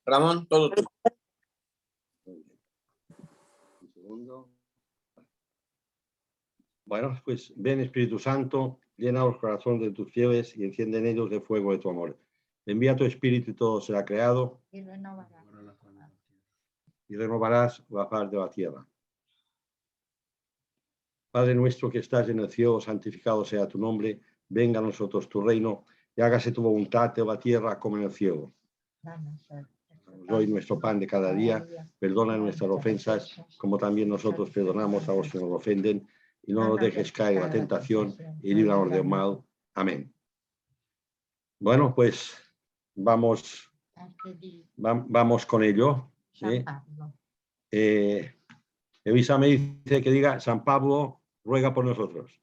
Ramón, todo tú. Un segundo. Bueno, pues ven Espíritu Santo, llena los corazones de tus fieles y enciende en ellos el fuego de tu amor. Envía tu Espíritu y todo será creado y renovarás la faz de la tierra. Padre nuestro que estás en el cielo, santificado sea tu nombre, venga a nosotros tu reino y hágase tu voluntad en la tierra como en el cielo. Danos hoy nuestro pan de cada día, perdona nuestras ofensas, como también nosotros perdonamos a los que nos ofenden, y no nos dejes caer en la tentación, y líbranos del mal. Amén. Bueno, pues vamos con ello. Elisa me dice que diga, San Pablo ruega por nosotros.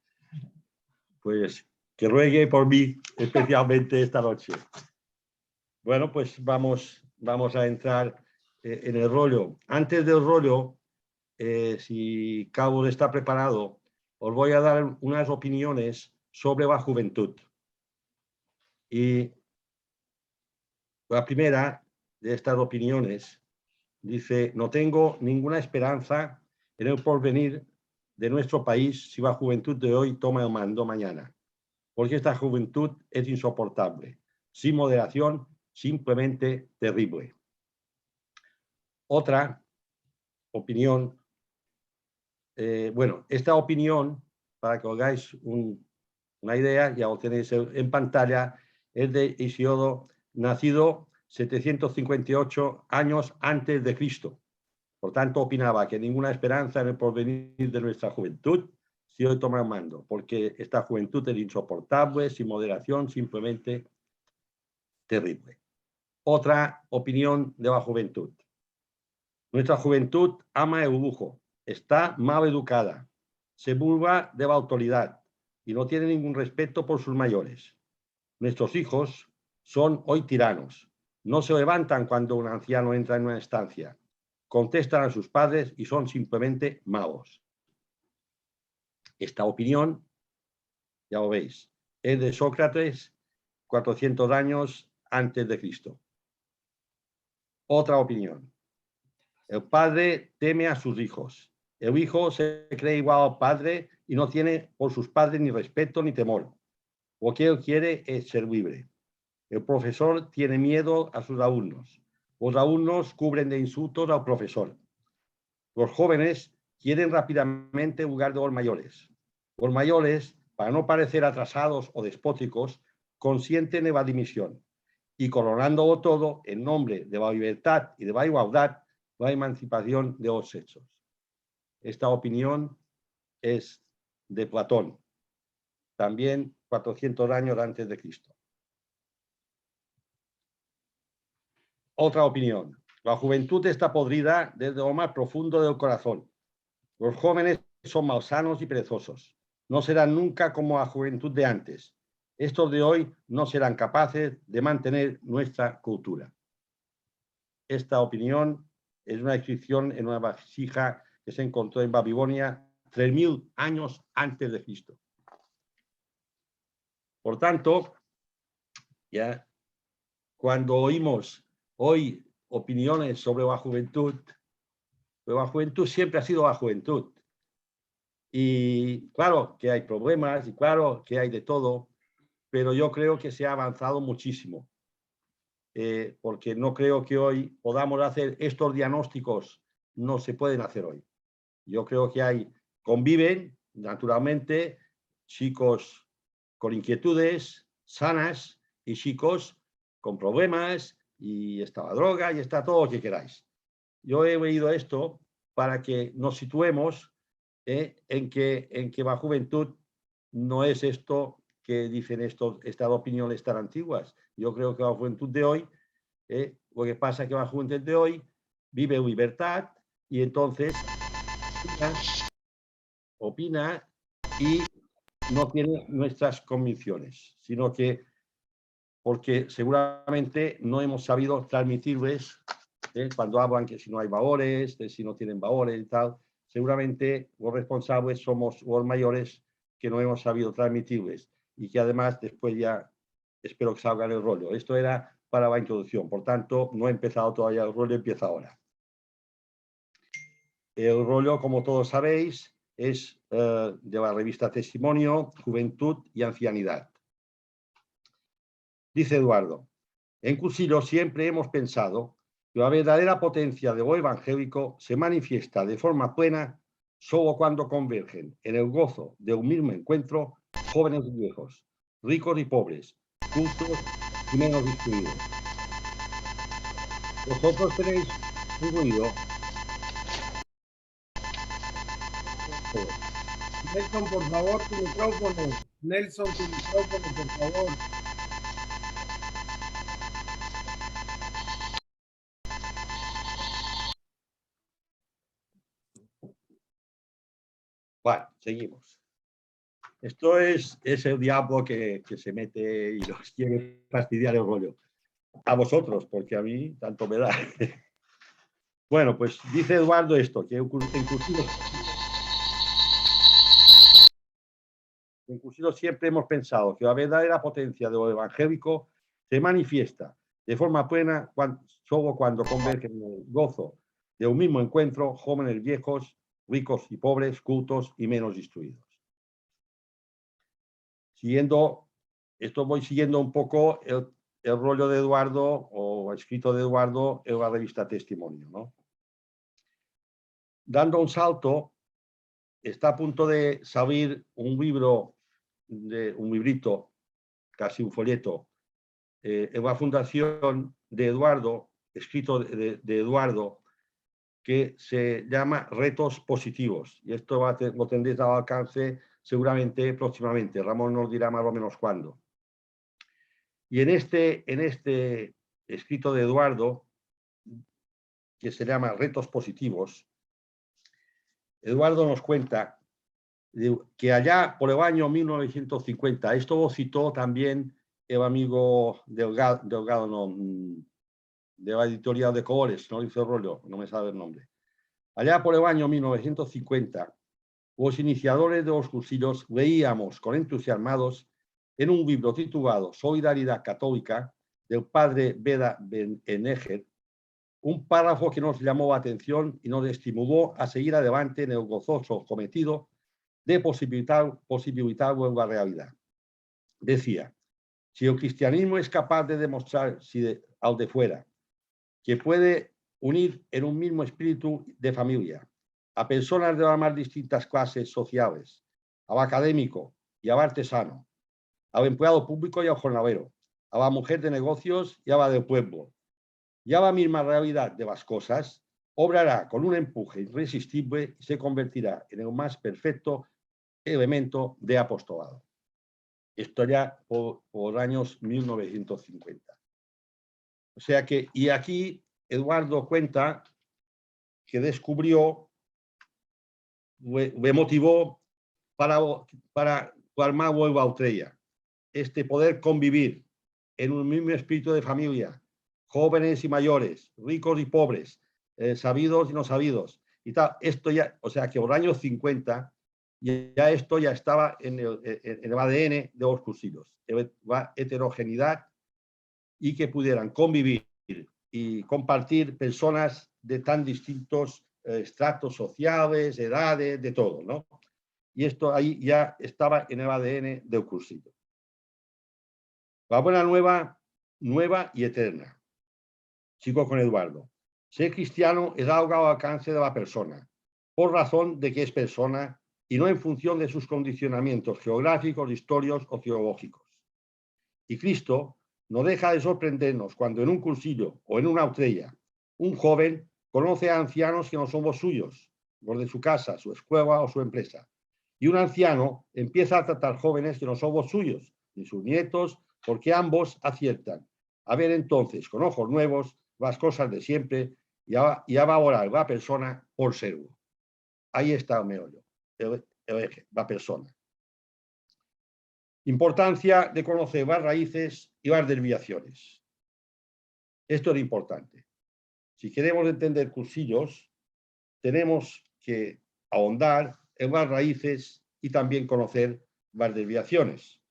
Pues que ruegue por mí, especialmente esta noche. Bueno, pues vamos a entrar en el rollo. Antes del rollo, si Cabo está preparado, os voy a dar unas opiniones sobre la juventud. Y la primera de estas opiniones dice, no tengo ninguna esperanza en el porvenir de nuestro país si la juventud de hoy toma el mando mañana, porque esta juventud es insoportable, sin moderación, simplemente terrible. Otra opinión, bueno, esta opinión, para que os hagáis una idea, ya lo tenéis en pantalla, es de Hesiodo, nacido 758 años antes de Cristo. Por tanto, opinaba que ninguna esperanza en el porvenir de nuestra juventud si hoy toma el mando, porque esta juventud es insoportable, sin moderación, simplemente terrible. Otra opinión de la juventud. Nuestra juventud ama el lujo, está mal educada, se burla de la autoridad y no tiene ningún respeto por sus mayores. Nuestros hijos son hoy tiranos, no se levantan cuando un anciano entra en una estancia, contestan a sus padres y son simplemente magos. Esta opinión, ya lo veis, es de Sócrates, 400 años antes de Cristo. Otra opinión. El padre teme a sus hijos. El hijo se cree igual al padre y no tiene por sus padres ni respeto ni temor. Lo que él quiere es ser libre. El profesor tiene miedo a sus alumnos. Los alumnos cubren de insultos al profesor. Los jóvenes quieren rápidamente lugar de los mayores. Los mayores, para no parecer atrasados o despóticos, consienten en la dimisión y coronándolo todo en nombre de la libertad y de la igualdad, la emancipación de los sexos. Esta opinión es de Platón, también 400 años antes de Cristo. Otra opinión. La juventud está podrida desde lo más profundo del corazón. Los jóvenes son malsanos y perezosos. No serán nunca como la juventud de antes. Estos de hoy no serán capaces de mantener nuestra cultura. Esta opinión es una inscripción en una vasija que se encontró en Babilonia 3000 años antes de Cristo. Por tanto, ya cuando oímos hoy opiniones sobre la juventud, pues la juventud siempre ha sido la juventud. Y claro que hay problemas y claro que hay de todo, pero yo creo que se ha avanzado muchísimo. Porque no creo que hoy podamos hacer estos diagnósticos, no se pueden hacer hoy. Yo creo que conviven naturalmente chicos con inquietudes sanas y chicos con problemas y está la droga y está todo lo que queráis. Yo he oído esto para que nos situemos en que la juventud no es esto que dicen estas opiniones tan antiguas. Yo creo que la juventud de hoy, lo que pasa es que la juventud de hoy vive en libertad y entonces opina y no tiene nuestras convicciones, sino que porque seguramente no hemos sabido transmitirles, cuando hablan que si no hay valores, de si no tienen valores y tal, seguramente los responsables somos los mayores que no hemos sabido transmitirles y que además después ya espero que salga el rollo. Esto era para la introducción. Por tanto, no he empezado todavía el rollo, empieza ahora. El rollo, como todos sabéis, es de la revista Testimonio, Juventud y Ancianidad. Dice Eduardo, en Cursillo siempre hemos pensado que la verdadera potencia de lo evangélico se manifiesta de forma plena solo cuando convergen en el gozo de un mismo encuentro jóvenes y viejos, ricos y pobres, cultos y menos instruidos. Vosotros tenéis un ruido. Nelson, por favor, tu micrófono. Nelson, tu micrófono, por favor. Bueno, seguimos. Esto es el diablo que se mete y los quiere fastidiar el rollo. A vosotros, porque a mí tanto me da. Bueno, pues dice Eduardo esto, que en Cursillo siempre hemos pensado que la verdadera potencia de lo evangélico se manifiesta de forma plena solo cuando convergen en el gozo de un mismo encuentro jóvenes viejos, ricos y pobres, cultos y menos instruidos. Siguiendo, esto voy siguiendo un poco el rollo de Eduardo o escrito de Eduardo en la revista Testimonio, ¿no? Dando un salto, está a punto de salir un libro, un librito, casi un folleto, en la fundación de Eduardo, escrito de Eduardo, que se llama Retos Positivos. Y esto lo tendréis al alcance seguramente próximamente. Ramón nos dirá más o menos cuándo. Y en este escrito de Eduardo, que se llama Retos Positivos, Eduardo nos cuenta que allá por el año 1950, esto lo citó también el amigo Delgado no, de la editorial de Colores, no dice rollo, no me sabe el nombre. Allá por el año 1950, los iniciadores de los cursillos leíamos con entusiasmados en un libro titulado Solidaridad Católica, del padre Beda Ben-Eneger, un párrafo que nos llamó la atención y nos estimuló a seguir adelante en el gozoso cometido de posibilitarlo en la realidad. Decía, si el cristianismo es capaz de demostrar al de fuera que puede unir en un mismo espíritu de familia a personas de las más distintas clases sociales, al académico y al artesano, al empleado público y al jornalero, a la mujer de negocios y a la del pueblo, y a la misma realidad de las cosas, obrará con un empuje irresistible y se convertirá en el más perfecto elemento de apostolado. Esto ya por años 1950. O sea que, y aquí Eduardo cuenta que descubrió, le motivó para armar Huelva Utrella, poder convivir en un mismo espíritu de familia, jóvenes y mayores, ricos y pobres, sabidos y no sabidos, y tal. Esto ya, o sea que por los años 50, ya esto ya estaba en el ADN de los cursillos, la heterogeneidad y que pudieran convivir y compartir personas de tan distintos estratos sociales, edades, de todo, ¿no? Y esto ahí ya estaba en el ADN del cursillo. La buena nueva y eterna. Sigo con Eduardo. Ser cristiano es algo al alcance de la persona, por razón de que es persona y no en función de sus condicionamientos geográficos, históricos o teológicos. Y Cristo no deja de sorprendernos cuando en un cursillo o en una utrella un joven conoce a ancianos que no son los suyos, los de su casa, su escuela o su empresa. Y un anciano empieza a tratar jóvenes que no son los suyos, ni sus nietos, porque ambos aciertan a ver entonces con ojos nuevos las cosas de siempre y a valorar la persona por serlo. Ahí está el meollo, el eje, la persona. Importancia de conocer las raíces y las desviaciones. Esto es importante. Si queremos entender cursillos, tenemos que ahondar en las raíces y también conocer las desviaciones.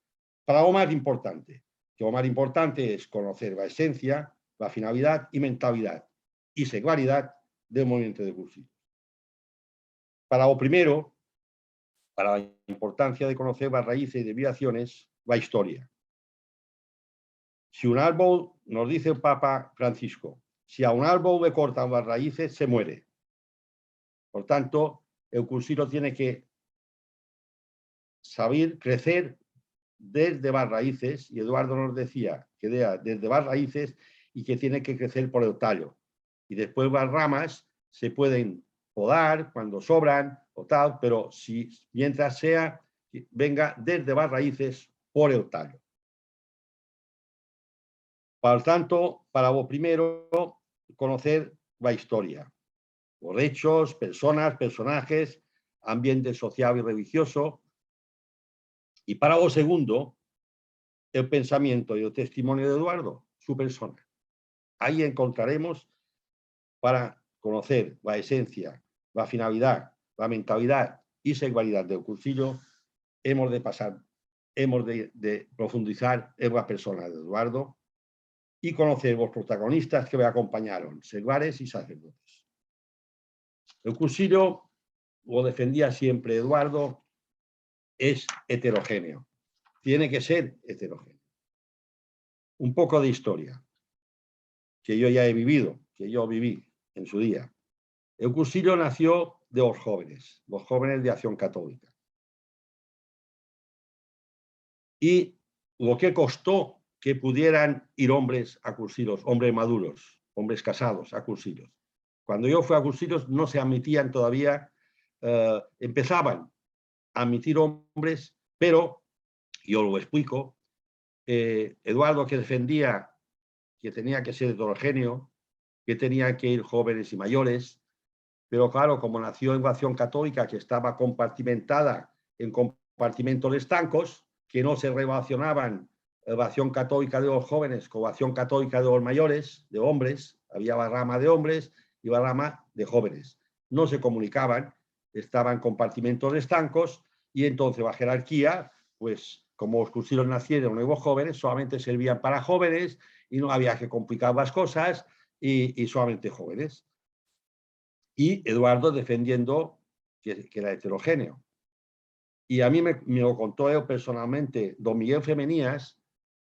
Para lo más importante, que lo más importante es conocer la esencia, la finalidad y mentalidad y singularidad del movimiento de cursillo. Para lo primero, para la importancia de conocer las raíces y desviaciones, la historia. Si un árbol, nos dice el Papa Francisco, si a un árbol le cortan las raíces, se muere. Por tanto, el cursillo tiene que saber crecer desde las raíces, y Eduardo nos decía que desde las raíces y que tiene que crecer por el tallo. Y después las ramas se pueden podar cuando sobran o tal, pero mientras venga desde las raíces por el tallo. Por tanto, para lo primero, conocer la historia, los hechos, personas, personajes, ambiente social y religioso. Y para lo segundo, el pensamiento y el testimonio de Eduardo, su persona. Ahí encontraremos, para conocer la esencia, la finalidad, la mentalidad y singularidad del cursillo, hemos de profundizar en la persona de Eduardo y conocer los protagonistas que me acompañaron, seglares y sacerdotes. El cursillo, lo defendía siempre Eduardo, es heterogéneo. Tiene que ser heterogéneo. Un poco de historia, que yo ya he vivido, que yo viví en su día. El cursillo nació de los jóvenes de Acción Católica. Y lo que costó que pudieran ir hombres a cursillos, hombres maduros, hombres casados a cursillos. Cuando yo fui a cursillos no se admitían todavía, empezaban a admitir hombres, pero, yo lo explico, Eduardo, que defendía que tenía que ser heterogéneo, que tenía que ir jóvenes y mayores, pero claro, como nació en la Acción Católica, que estaba compartimentada en compartimentos estancos, que no se relacionaban la Acción Católica de los jóvenes con la Acción Católica de los mayores, de hombres, había la rama de hombres y la rama de jóvenes. No se comunicaban, estaban compartimentos estancos, y entonces la jerarquía, pues como los cursillos nacieron nuevos jóvenes, solamente servían para jóvenes y no había que complicar las cosas, y solamente jóvenes. Y Eduardo defendiendo que era heterogéneo. Y a mí me lo contó él personalmente, don Miguel Femenías,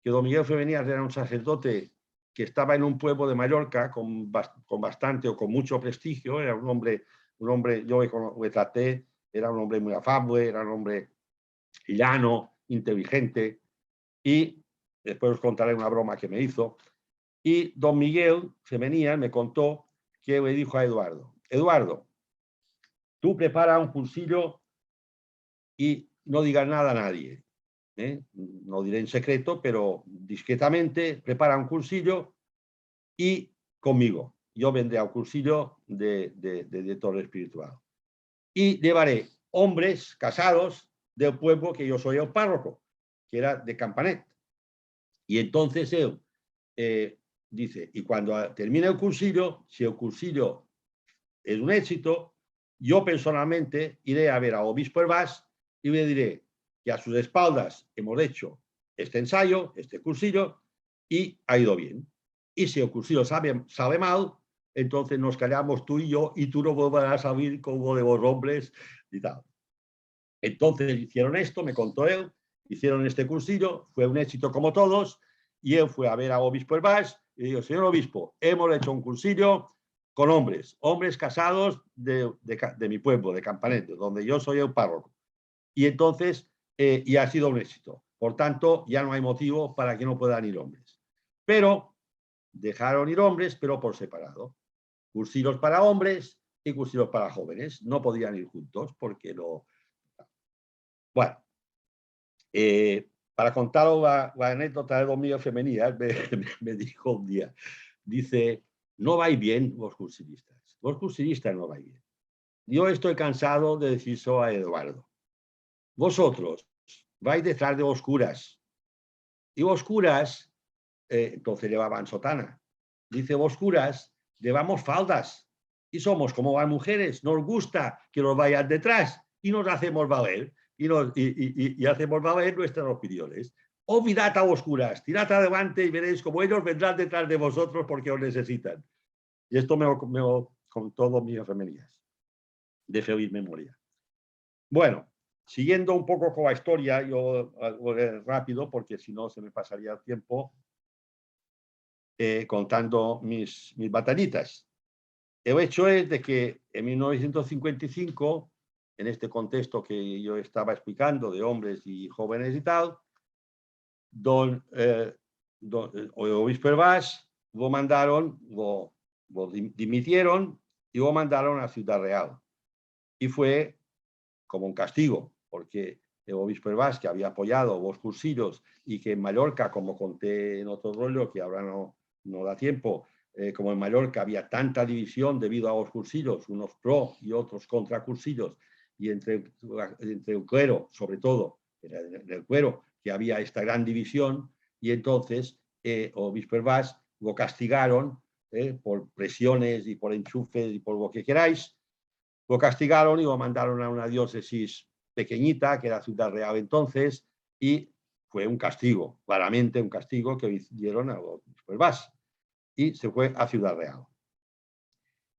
que don Miguel Femenías era un sacerdote que estaba en un pueblo de Mallorca con bastante o con mucho prestigio, era un hombre yo le traté, era un hombre muy afable, era un hombre llano, inteligente, y después os contaré una broma que me hizo. Y don Miguel Femenías me contó que le dijo a Eduardo, Eduardo, tú prepara un cursillo y no digas nada a nadie. No diré en secreto, pero discretamente prepara un cursillo y conmigo. Yo vendré al cursillo de director espiritual. Y llevaré hombres casados del pueblo que yo soy el párroco, que era de Campanet. Y entonces él dice, y cuando termine el cursillo, si el cursillo es un éxito, yo personalmente iré a ver al obispo Hervás y le diré que a sus espaldas hemos hecho este ensayo, este cursillo, y ha ido bien. Y si el cursillo sale mal, entonces nos callamos tú y yo, y tú no volverás a salir como de los hombres y tal. Entonces hicieron esto, me contó él, hicieron este cursillo, fue un éxito como todos, y él fue a ver al obispo Hervás y dijo, señor obispo, hemos hecho un cursillo con hombres casados de mi pueblo, de Campanet, donde yo soy el párroco. Y entonces, y ha sido un éxito. Por tanto, ya no hay motivo para que no puedan ir hombres. Pero dejaron ir hombres, pero por separado. Cursillos para hombres y cursillos para jóvenes. No podían ir juntos porque no. Bueno, para contaros la anécdota de don Miguel Femenías, me dijo un día, dice, no vais bien los cursillistas no vais bien. Yo estoy cansado de decir eso a Eduardo. Vosotros vais detrás de los curas, y los curas, entonces llevaban sotana, dice, vos curas llevamos faldas, y somos como las mujeres, nos gusta que nos vayan detrás, y nos hacemos valer, y hacemos valer nuestras opiniones. Olvidad a oscuras, tirad adelante y veréis cómo ellos vendrán detrás de vosotros porque os necesitan. Y esto me lo contó mis femenías, de feliz memoria. Bueno, siguiendo un poco con la historia, yo voy rápido porque si no se me pasaría el tiempo contando mis batallitas. El hecho es de que en 1955, en este contexto que yo estaba explicando de hombres y jóvenes y tal, el obispo Hervás lo mandaron, lo dimitieron y lo mandaron a Ciudad Real. Y fue como un castigo, porque el obispo Hervás, que había apoyado los cursillos y que en Mallorca, como conté en otro rollo, que ahora no da tiempo, como en Mallorca había tanta división debido a los cursillos, unos pro y otros contra cursillos, y entre el clero, sobre todo, en el clero, que había esta gran división, y entonces obispo Hervás lo castigaron por presiones y por enchufes y por lo que queráis, lo castigaron y lo mandaron a una diócesis pequeñita, que era Ciudad Real entonces, y fue un castigo, claramente un castigo que dieron a obispo Hervás, y se fue a Ciudad Real.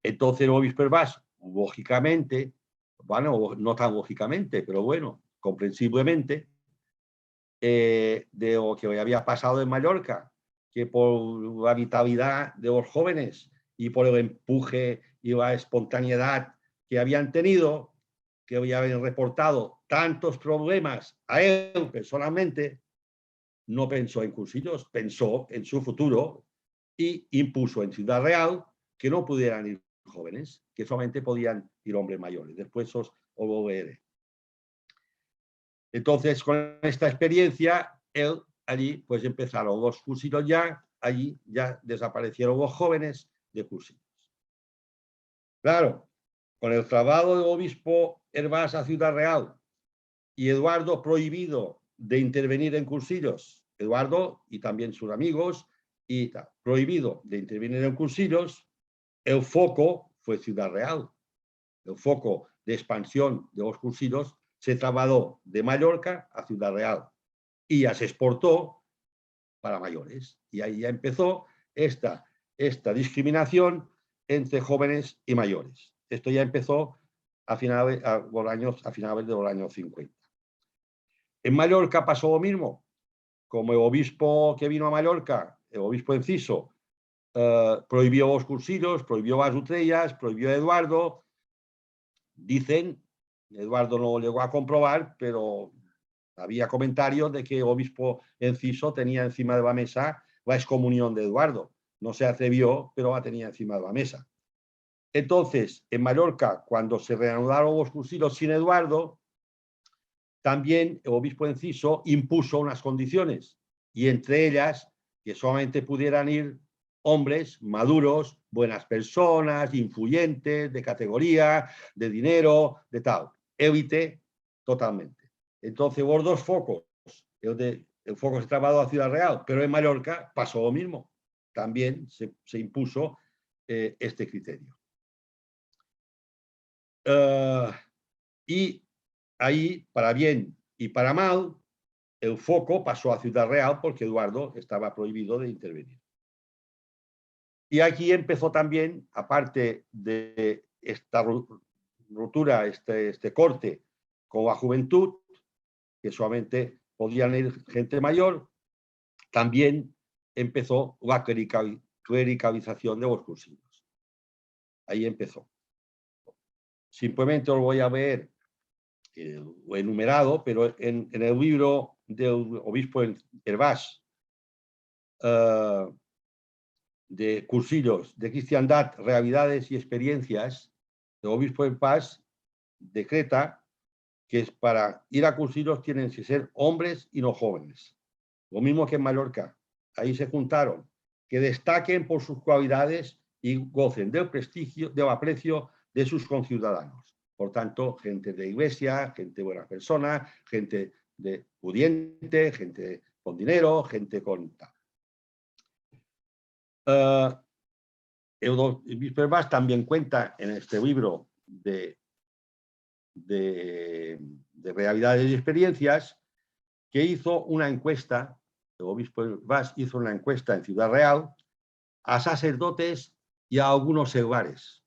Entonces el obispo Hervás, lógicamente, bueno, no tan lógicamente, pero bueno, comprensiblemente, de lo que había pasado en Mallorca, que por la vitalidad de los jóvenes y por el empuje y la espontaneidad que habían tenido, que habían reportado tantos problemas a él personalmente, no pensó en cursillos, pensó en su futuro y impuso en Ciudad Real que no pudieran ir jóvenes, que solamente podían ir hombres mayores. Después os lo veré. Entonces, con esta experiencia, él allí pues empezaron los cursillos ya, allí ya desaparecieron los jóvenes de cursillos. Claro, con el traslado del obispo Hervás a Ciudad Real y Eduardo prohibido de intervenir en cursillos, Eduardo y también sus amigos, y prohibido de intervenir en cursillos, el foco fue Ciudad Real. El foco de expansión de los cursillos se trasladó de Mallorca a Ciudad Real y ya se exportó para mayores. Y ahí ya empezó esta discriminación entre jóvenes y mayores. Esto ya empezó a finales de los años 50. En Mallorca pasó lo mismo. Como el obispo que vino a Mallorca, el obispo Enciso, prohibió los cursillos, prohibió las utrellas, prohibió a Eduardo. Dicen, Eduardo no lo llegó a comprobar, pero había comentarios de que el obispo Enciso tenía encima de la mesa la excomunión de Eduardo. No se atrevió, pero la tenía encima de la mesa. Entonces, en Mallorca, cuando se reanudaron los cursillos sin Eduardo, también el obispo Enciso impuso unas condiciones, y entre ellas que solamente pudieran ir hombres maduros, buenas personas, influyentes, de categoría, de dinero, de tal. Élite totalmente. Entonces, los dos focos, el foco se trasladó a Ciudad Real, pero en Mallorca pasó lo mismo. También se impuso este criterio. Y ahí, para bien y para mal, el foco pasó a Ciudad Real porque Eduardo estaba prohibido de intervenir. Y aquí empezó también, aparte de esta ruptura, este corte con la juventud, que solamente podían ir gente mayor, también empezó la clericalización de los cursillos. Ahí empezó. Simplemente os voy a ver lo enumerado, pero en el libro del obispo Hervás, de cursillos de cristiandad, realidades y experiencias, el obispo Hervás decreta que es para ir a cursillos tienen que ser hombres y no jóvenes. Lo mismo que en Mallorca. Ahí se juntaron. Que destaquen por sus cualidades y gocen del prestigio, del aprecio de sus conciudadanos. Por tanto, gente de iglesia, gente buena persona, gente de pudiente, gente con dinero, gente con... el obispo Hervás también cuenta en este libro de realidades y experiencias que hizo una encuesta, el obispo Bas hizo una encuesta en Ciudad Real a sacerdotes y a algunos seglares.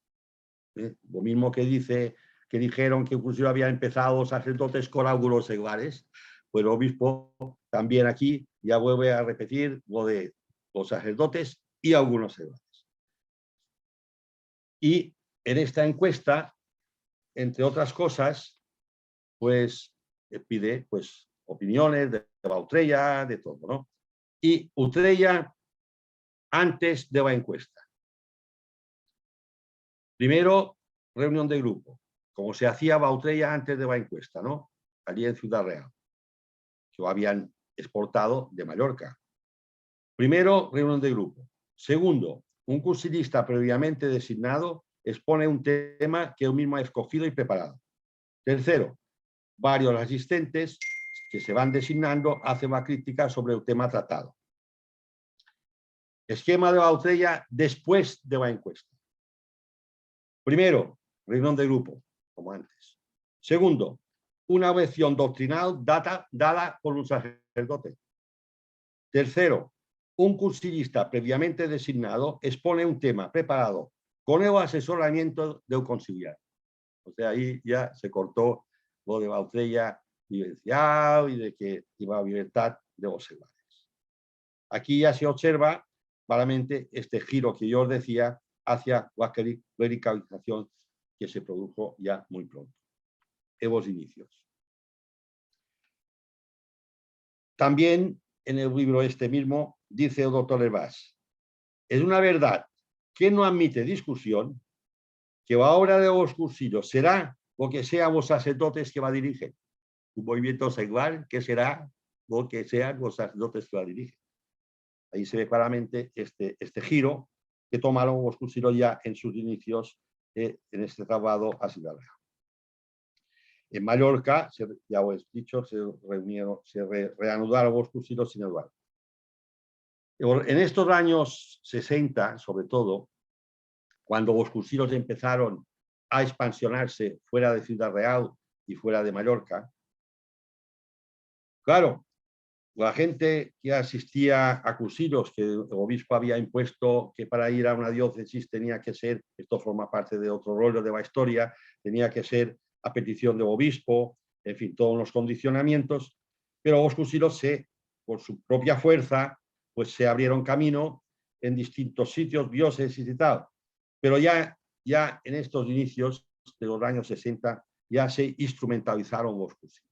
Lo mismo que dijeron que incluso habían empezado sacerdotes con algunos seglares, pues el obispo también aquí ya vuelve a repetir lo de los sacerdotes y algunos seglares. Y en esta encuesta, entre otras cosas, pues pide pues opiniones de Bautrella, de todo, ¿no? Y Utrella, antes de la encuesta. Primero, reunión de grupo, como se hacía Bautrella antes de la encuesta, ¿no? Allí en Ciudad Real, que lo habían exportado de Mallorca. Primero, reunión de grupo. Segundo, un cursilista previamente designado expone un tema que él mismo ha escogido y preparado. Tercero, varios asistentes que se van designando hacen una crítica sobre el tema tratado. Esquema de Bautrella después de la encuesta. Primero, reunión de grupo, como antes. Segundo, una objeción doctrinal dada por un sacerdote. Tercero, un cursillista previamente designado expone un tema preparado con el asesoramiento del conciliar. O sea, ahí ya se cortó lo de Bautrella vivencial y de que iba a libertad de los seglares. Aquí ya se observa claramente este giro que yo os decía hacia la clericalización que se produjo ya muy pronto, en los inicios. También en el libro este mismo dice el doctor Hervás, es una verdad que no admite discusión que la obra de los cursillos será lo que sean los sacerdotes que va a dirigir. Un movimiento seglar que será lo que sean los sacerdotes que va a dirigir. Ahí se ve claramente este giro que tomaron los cursillos ya en sus inicios en este traslado a Ciudad Real. En Mallorca, ya os he dicho, se reanudaron los cursillos sin Eduardo. En estos años 60, sobre todo, cuando los cursillos empezaron a expansionarse fuera de Ciudad Real y fuera de Mallorca, claro, la gente que asistía a cursillos que el obispo había impuesto que para ir a una diócesis tenía que ser, esto forma parte de otro rollo de la historia, tenía que ser a petición del obispo, en fin, todos los condicionamientos, pero los cursillos por su propia fuerza, pues se abrieron camino en distintos sitios, diócesis y tal. Pero ya en estos inicios de los años 60 ya se instrumentalizaron los cursillos.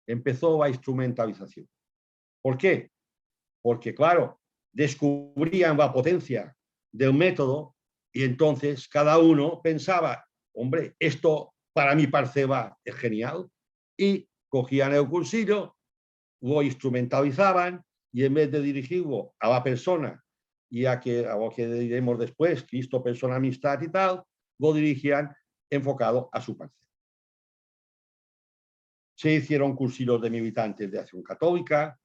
Empezó la instrumentalización. ¿Por qué? Porque, claro, descubrían la potencia del método y entonces cada uno pensaba, hombre, esto para mi parcela es genial, y cogían el cursillo, lo instrumentalizaban y en vez de dirigirlo a la persona y a lo que diremos después, Cristo, persona, amistad y tal, lo dirigían enfocado a su parcela. Se hicieron cursillos de militantes de Acción Católica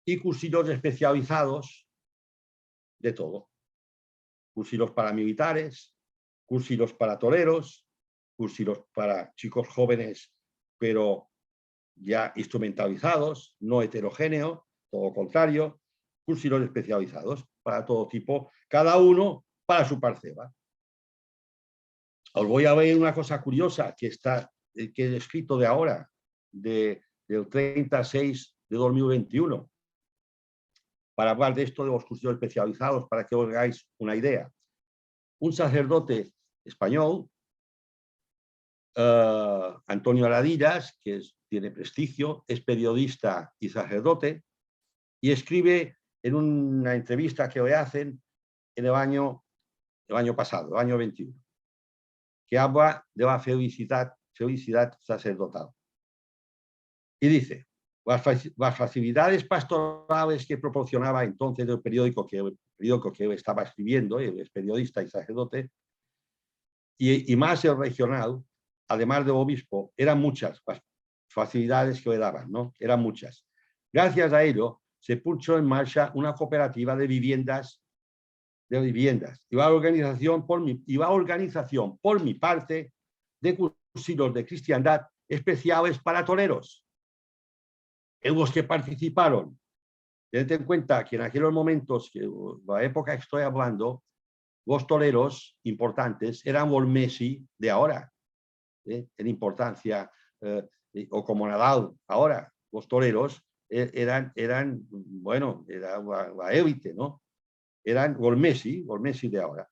y cursillos especializados de todo. Cursillos para militares, cursillos para toreros, cursillos para chicos jóvenes, pero ya instrumentalizados, no heterogéneos, todo lo contrario, cursillos especializados para todo tipo, cada uno para su parcela. Os voy a ver una cosa curiosa que he escrito de ahora, del 36 de 2021, para hablar de esto de los cursillos especializados, para que os hagáis una idea. Un sacerdote español, Antonio Aradillas, que tiene prestigio, es periodista y sacerdote, y escribe en una entrevista que le hacen en el año pasado, el año 21, que habla de la felicidad sacerdotal. Y dice, las facilidades pastorales que proporcionaba entonces el periódico que él estaba escribiendo, él es periodista y sacerdote, y más el regional, además del obispo, eran muchas las facilidades que le daban, ¿no? Eran muchas. Gracias a ello, se puso en marcha una cooperativa de viviendas y la organización por mi parte de cursillos de cristiandad especiales para toreros. los que participaron, tened en cuenta que en aquellos momentos, que la época que estoy hablando, los toreros importantes eran los Messi de ahora, en importancia, o como Nadal ahora. Los toreros eran bueno, era la élite, ¿no? Eran los Messi de ahora.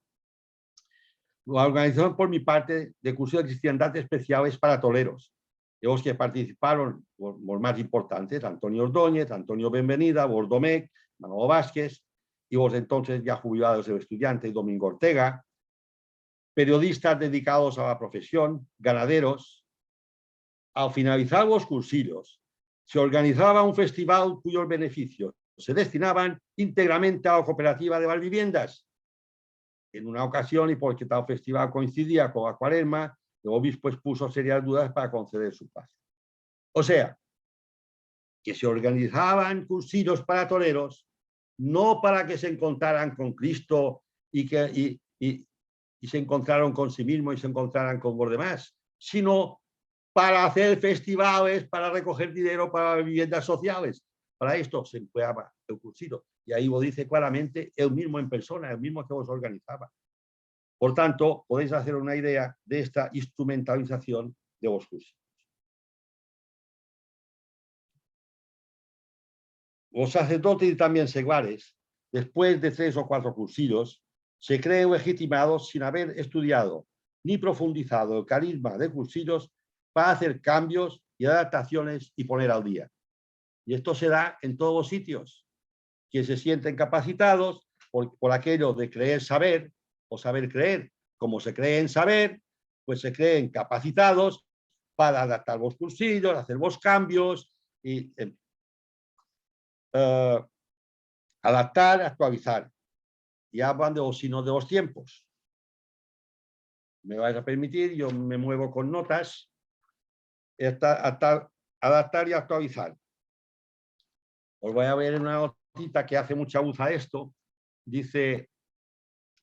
La organización, por mi parte, de cursos de cristiandad especiales para toreros. Los que participaron, los más importantes, Antonio Ordóñez, Antonio Benvenida, Bordomec, Manolo Vázquez, y los entonces ya jubilados del estudiante, Domingo Ortega, periodistas dedicados a la profesión, ganaderos. Al finalizar los cursillos, se organizaba un festival cuyos beneficios se destinaban íntegramente a la cooperativa de Valviviendas. En una ocasión, y porque tal festival coincidía con la Cuaresma, el obispo expuso serias dudas para conceder su paz. O sea, que se organizaban cursillos para toreros, no para que se encontraran con Cristo y se encontraran con sí mismos y se encontraran con los demás, sino para hacer festivales, para recoger dinero para viviendas sociales. Para esto se empleaba el cursillo. Y ahí lo dice claramente él mismo en persona, el mismo que los organizaba. Por tanto, podéis hacer una idea de esta instrumentalización de los cursillos. Los sacerdotes y también seglares, después de 3 o 4 cursillos, se creen legitimados sin haber estudiado ni profundizado el carisma de cursillos para hacer cambios y adaptaciones y poner al día. Y esto se da en todos los sitios, que se sienten capacitados por aquello de creer saber o saber creer. Como se cree en saber, pues se creen capacitados para adaptar los cursillos, hacer los cambios y adaptar, actualizar. Y hablan de los signos de los tiempos. Me vais a permitir, yo me muevo con notas. Adaptar y actualizar. Os voy a ver en una notita que hace mucha luz a esto. Dice,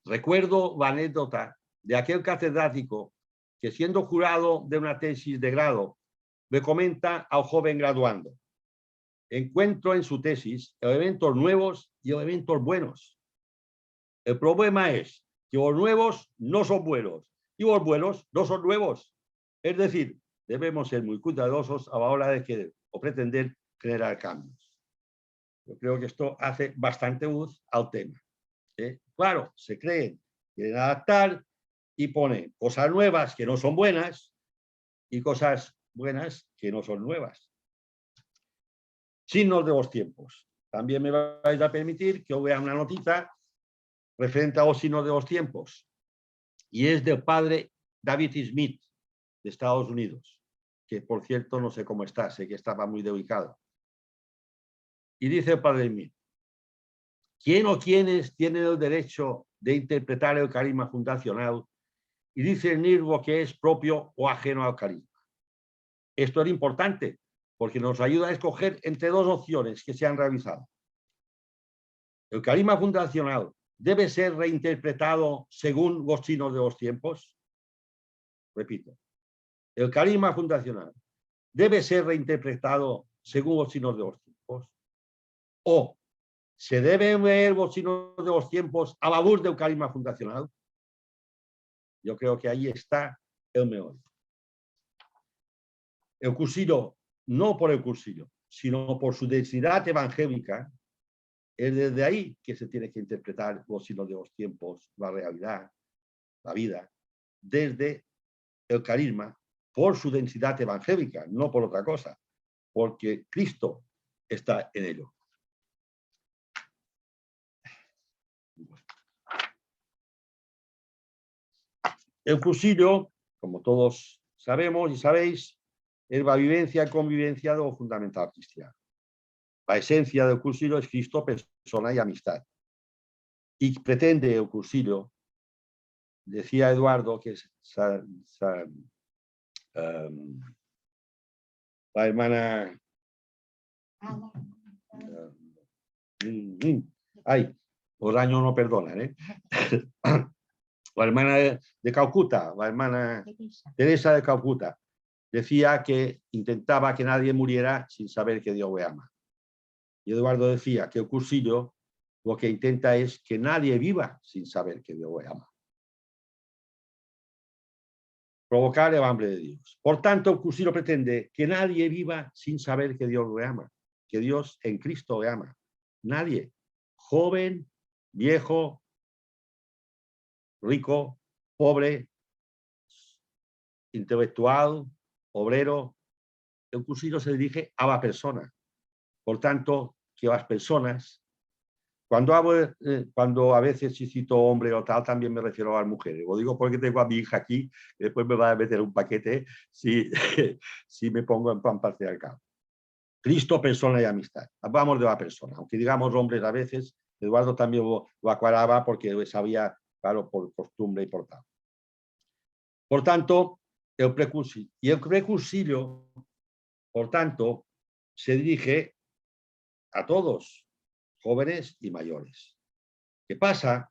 recuerdo la anécdota de aquel catedrático que, siendo jurado de una tesis de grado, me comenta al joven graduando: encuentro en su tesis elementos nuevos y elementos buenos. El problema es que los nuevos no son buenos y los buenos no son nuevos. Es decir, debemos ser muy cuidadosos a la hora de querer o pretender generar cambios. Yo creo que esto hace bastante luz al tema. Claro, se creen, quieren adaptar y ponen cosas nuevas que no son buenas y cosas buenas que no son nuevas. Signos de los tiempos. También me vais a permitir que os vea una notita referente a los signos de los tiempos. Y es del padre David Smith, de Estados Unidos, que por cierto no sé cómo está, sé que estaba muy delicado. Y dice el padre Smith: ¿quién o quiénes tienen el derecho de interpretar el carisma fundacional y discernir lo que es propio o ajeno al carisma? Esto es importante porque nos ayuda a escoger entre 2 opciones que se han realizado. ¿El carisma fundacional debe ser reinterpretado según los signos de los tiempos? Repito, ¿el carisma fundacional debe ser reinterpretado según los signos de los tiempos? ¿O se deben ver los signos de los tiempos a la luz del carisma fundacional? Yo creo que ahí está el meollo. El cursillo, no por el cursillo, sino por su densidad evangélica, es desde ahí que se tiene que interpretar los signos de los tiempos, la realidad, la vida, desde el carisma, por su densidad evangélica, no por otra cosa, porque Cristo está en ello. El cursillo, como todos sabemos y sabéis, es la vivencia y convivencia de lo fundamental cristiano. La esencia del cursillo es Cristo, persona y amistad. Y pretende el cursillo, decía Eduardo, que es la hermana... ay, los años no perdonan, ¿eh? La hermana de Calcuta, la hermana Teresa de Calcuta, decía que intentaba que nadie muriera sin saber que Dios le ama. Y Eduardo decía que el cursillo lo que intenta es que nadie viva sin saber que Dios le ama. Provocar el hambre de Dios. Por tanto, el cursillo pretende que nadie viva sin saber que Dios le ama, que Dios en Cristo le ama. Nadie, joven, viejo, rico, pobre, intelectual, obrero. El cursillo se dirige a la persona. Por tanto, que las personas, cuando a veces cito hombre o tal, también me refiero a las mujeres. Lo digo porque tengo a mi hija aquí, y después me va a meter un paquete si, si me pongo en plan patriarcal. Cristo, persona y amistad. Hablamos de la persona. Aunque digamos hombres a veces, Eduardo también lo aclaraba porque lo sabía, claro, por costumbre y por tal. Por tanto, el precursillo. Y el precursillo, por tanto, se dirige a todos, jóvenes y mayores. ¿Qué pasa?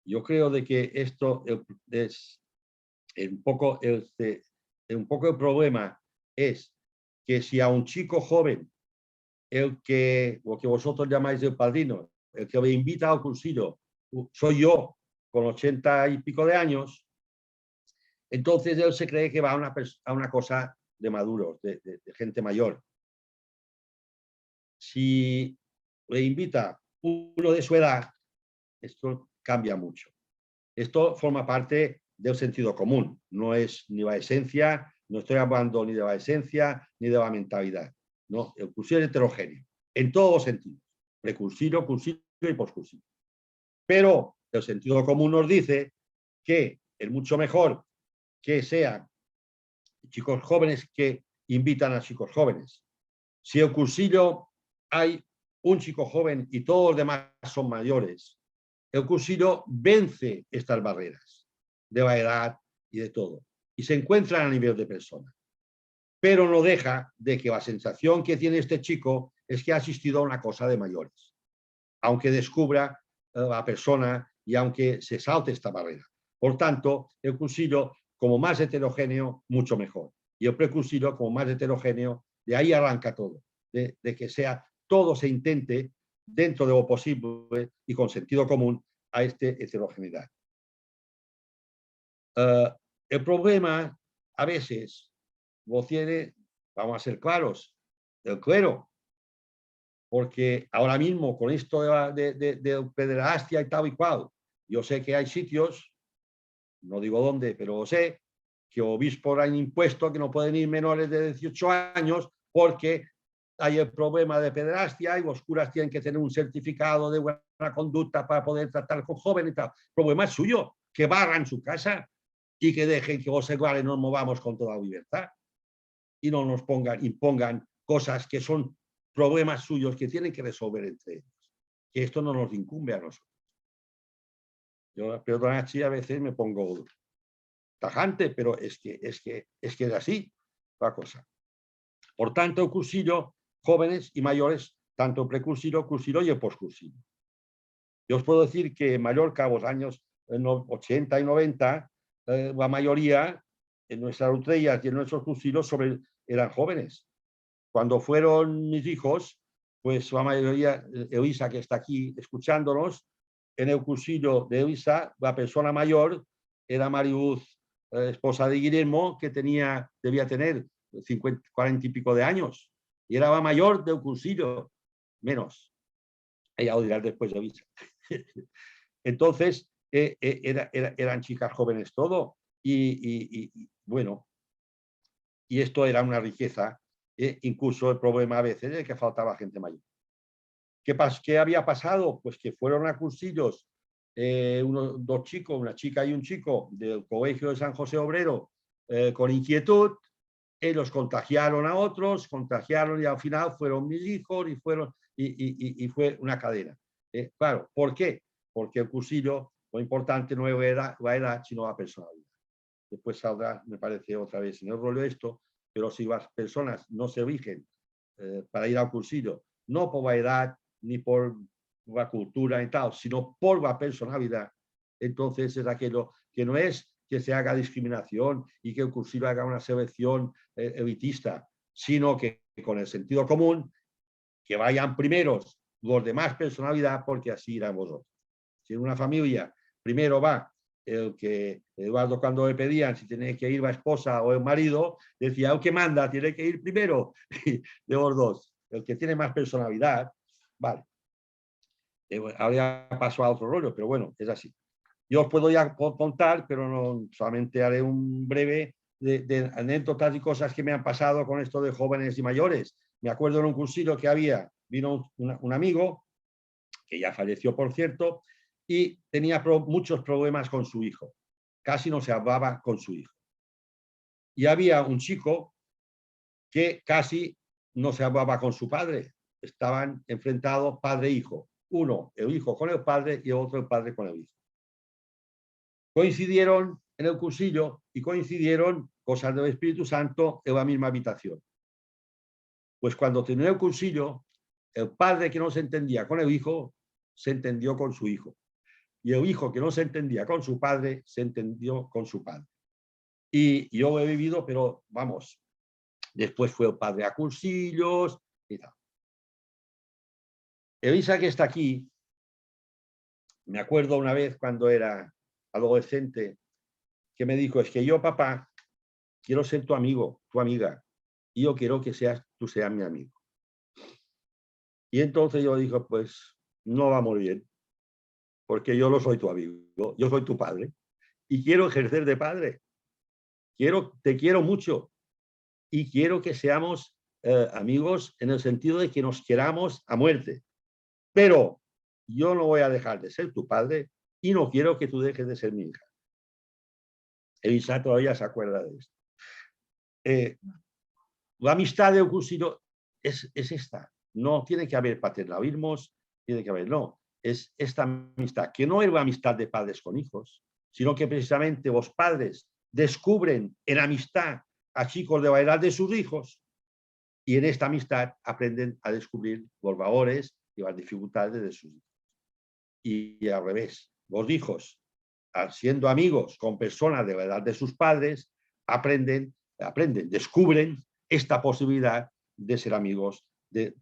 Yo creo de que esto es un poco el problema es que si a un chico joven, lo que vosotros llamáis el padrino, el que me invita al cursillo, soy yo con 80 y pico de años, entonces él se cree que va a una cosa de maduros, de gente mayor. Si le invita uno de su edad, esto cambia mucho. Esto forma parte del sentido común, no es ni la esencia, no estoy hablando ni de la esencia ni de la mentalidad. No, el cursillo es heterogéneo, en todos los sentidos, precursillo, cursillo y poscursillo. Pero el sentido común nos dice que es mucho mejor que sean chicos jóvenes que invitan a chicos jóvenes. Si el cursillo hay un chico joven y todos los demás son mayores, el cursillo vence estas barreras de la edad y de todo, y se encuentran a nivel de persona. Pero no deja de que la sensación que tiene este chico es que ha asistido a una cosa de mayores, aunque descubra la persona y aunque se salte esta barrera. Por tanto, el cursillo, como más heterogéneo, mucho mejor. Y el precursillo, como más heterogéneo, de ahí arranca todo, de que sea todo se intente dentro de lo posible y con sentido común a esta heterogeneidad. El problema a veces lo tiene, vamos a ser claros, el clero, porque ahora mismo con esto de pederastia y tal y cual, yo sé que hay sitios, no digo dónde, pero sé que obispos han impuesto que no pueden ir menores de 18 años porque hay el problema de pederastia y los curas tienen que tener un certificado de buena conducta para poder tratar con jóvenes y tal. El problema es suyo, que barran su casa y que dejen que los seglares nos movamos con toda libertad y no nos impongan cosas que son problemas suyos que tienen que resolver entre ellos. Que esto no nos incumbe a nosotros. Yo, perdona, a veces me pongo tajante, pero es que es así la cosa. Por tanto, el cursillo, jóvenes y mayores, tanto el precursillo, cursillo y el poscursillo. Yo os puedo decir que en Mallorca, a los años 80 y 90, la mayoría en nuestras utrellas y en nuestros cursillos eran jóvenes. Cuando fueron mis hijos, pues la mayoría, Elisa que está aquí escuchándonos, en el cursillo de Elisa, la persona mayor era Mariluz, esposa de Guillermo, que debía tener 50, 40 y pico de años, y era la mayor del cursillo, menos. Ella lo dirá después de Elisa. Entonces, eran chicas jóvenes todo, y bueno, y esto era una riqueza. Incluso el problema a veces es que faltaba gente mayor. ¿Qué había pasado? Pues que fueron a cursillos dos chicos, una chica y un chico del Colegio de San José Obrero con inquietud, ellos contagiaron a otros, contagiaron y al final fueron mis hijos y fue una cadena. Claro, ¿por qué? Porque el cursillo, lo importante no era la edad, sino la personalidad. Después saldrá, me parece, otra vez en el rollo esto, pero si las personas no se rigen para ir al cursillo, no por la edad ni por la cultura y tal, sino por la personalidad, entonces es aquello que no es que se haga discriminación y que el cursillo haga una selección elitista, sino que con el sentido común, que vayan primeros los de más personalidad, porque así irán vosotros. Si en una familia primero va el que Eduardo, cuando le pedían si tenía que ir la esposa o el marido, decía el que manda tiene que ir primero de los dos, el que tiene más personalidad, vale. Ahora paso a otro rollo, pero bueno, es así. Yo os puedo ya contar, pero no, solamente haré un breve de anécdotas y cosas que me han pasado con esto de jóvenes y mayores. Me acuerdo en un cursillo que vino un amigo, que ya falleció, por cierto, y tenía muchos problemas con su hijo. Casi no se hablaba con su hijo. Y había un chico que casi no se hablaba con su padre. Estaban enfrentados padre e hijo. Uno, el hijo con el padre, y el otro, el padre con el hijo. Coincidieron en el cursillo y coincidieron, cosas del Espíritu Santo, en la misma habitación. Pues cuando terminó el cursillo, el padre que no se entendía con el hijo, se entendió con su hijo. Y el hijo que no se entendía con su padre, se entendió con su padre. Y yo lo he vivido, pero vamos, después fue el padre a cursillos y tal. Elisa, que está aquí, me acuerdo una vez cuando era adolescente, que me dijo, es que yo, papá, quiero ser tu amigo, tu amiga, y yo quiero que tú seas mi amigo. Y entonces yo dije, pues no va muy bien, porque yo no soy tu amigo, yo soy tu padre, y quiero ejercer de padre. Te quiero mucho, y quiero que seamos amigos en el sentido de que nos queramos a muerte. Pero yo no voy a dejar de ser tu padre y no quiero que tú dejes de ser mi hija. Elisa todavía se acuerda de esto. La amistad de cursillo es esta. No tiene que haber paternalismos, tiene que haber, no. Es esta amistad, que no es la amistad de padres con hijos, sino que precisamente los padres descubren en amistad a chicos de la edad de sus hijos y en esta amistad aprenden a descubrir los valores y las dificultades de sus hijos. Y al revés, los hijos, siendo amigos con personas de la edad de sus padres, aprenden, descubren esta posibilidad de ser amigos, de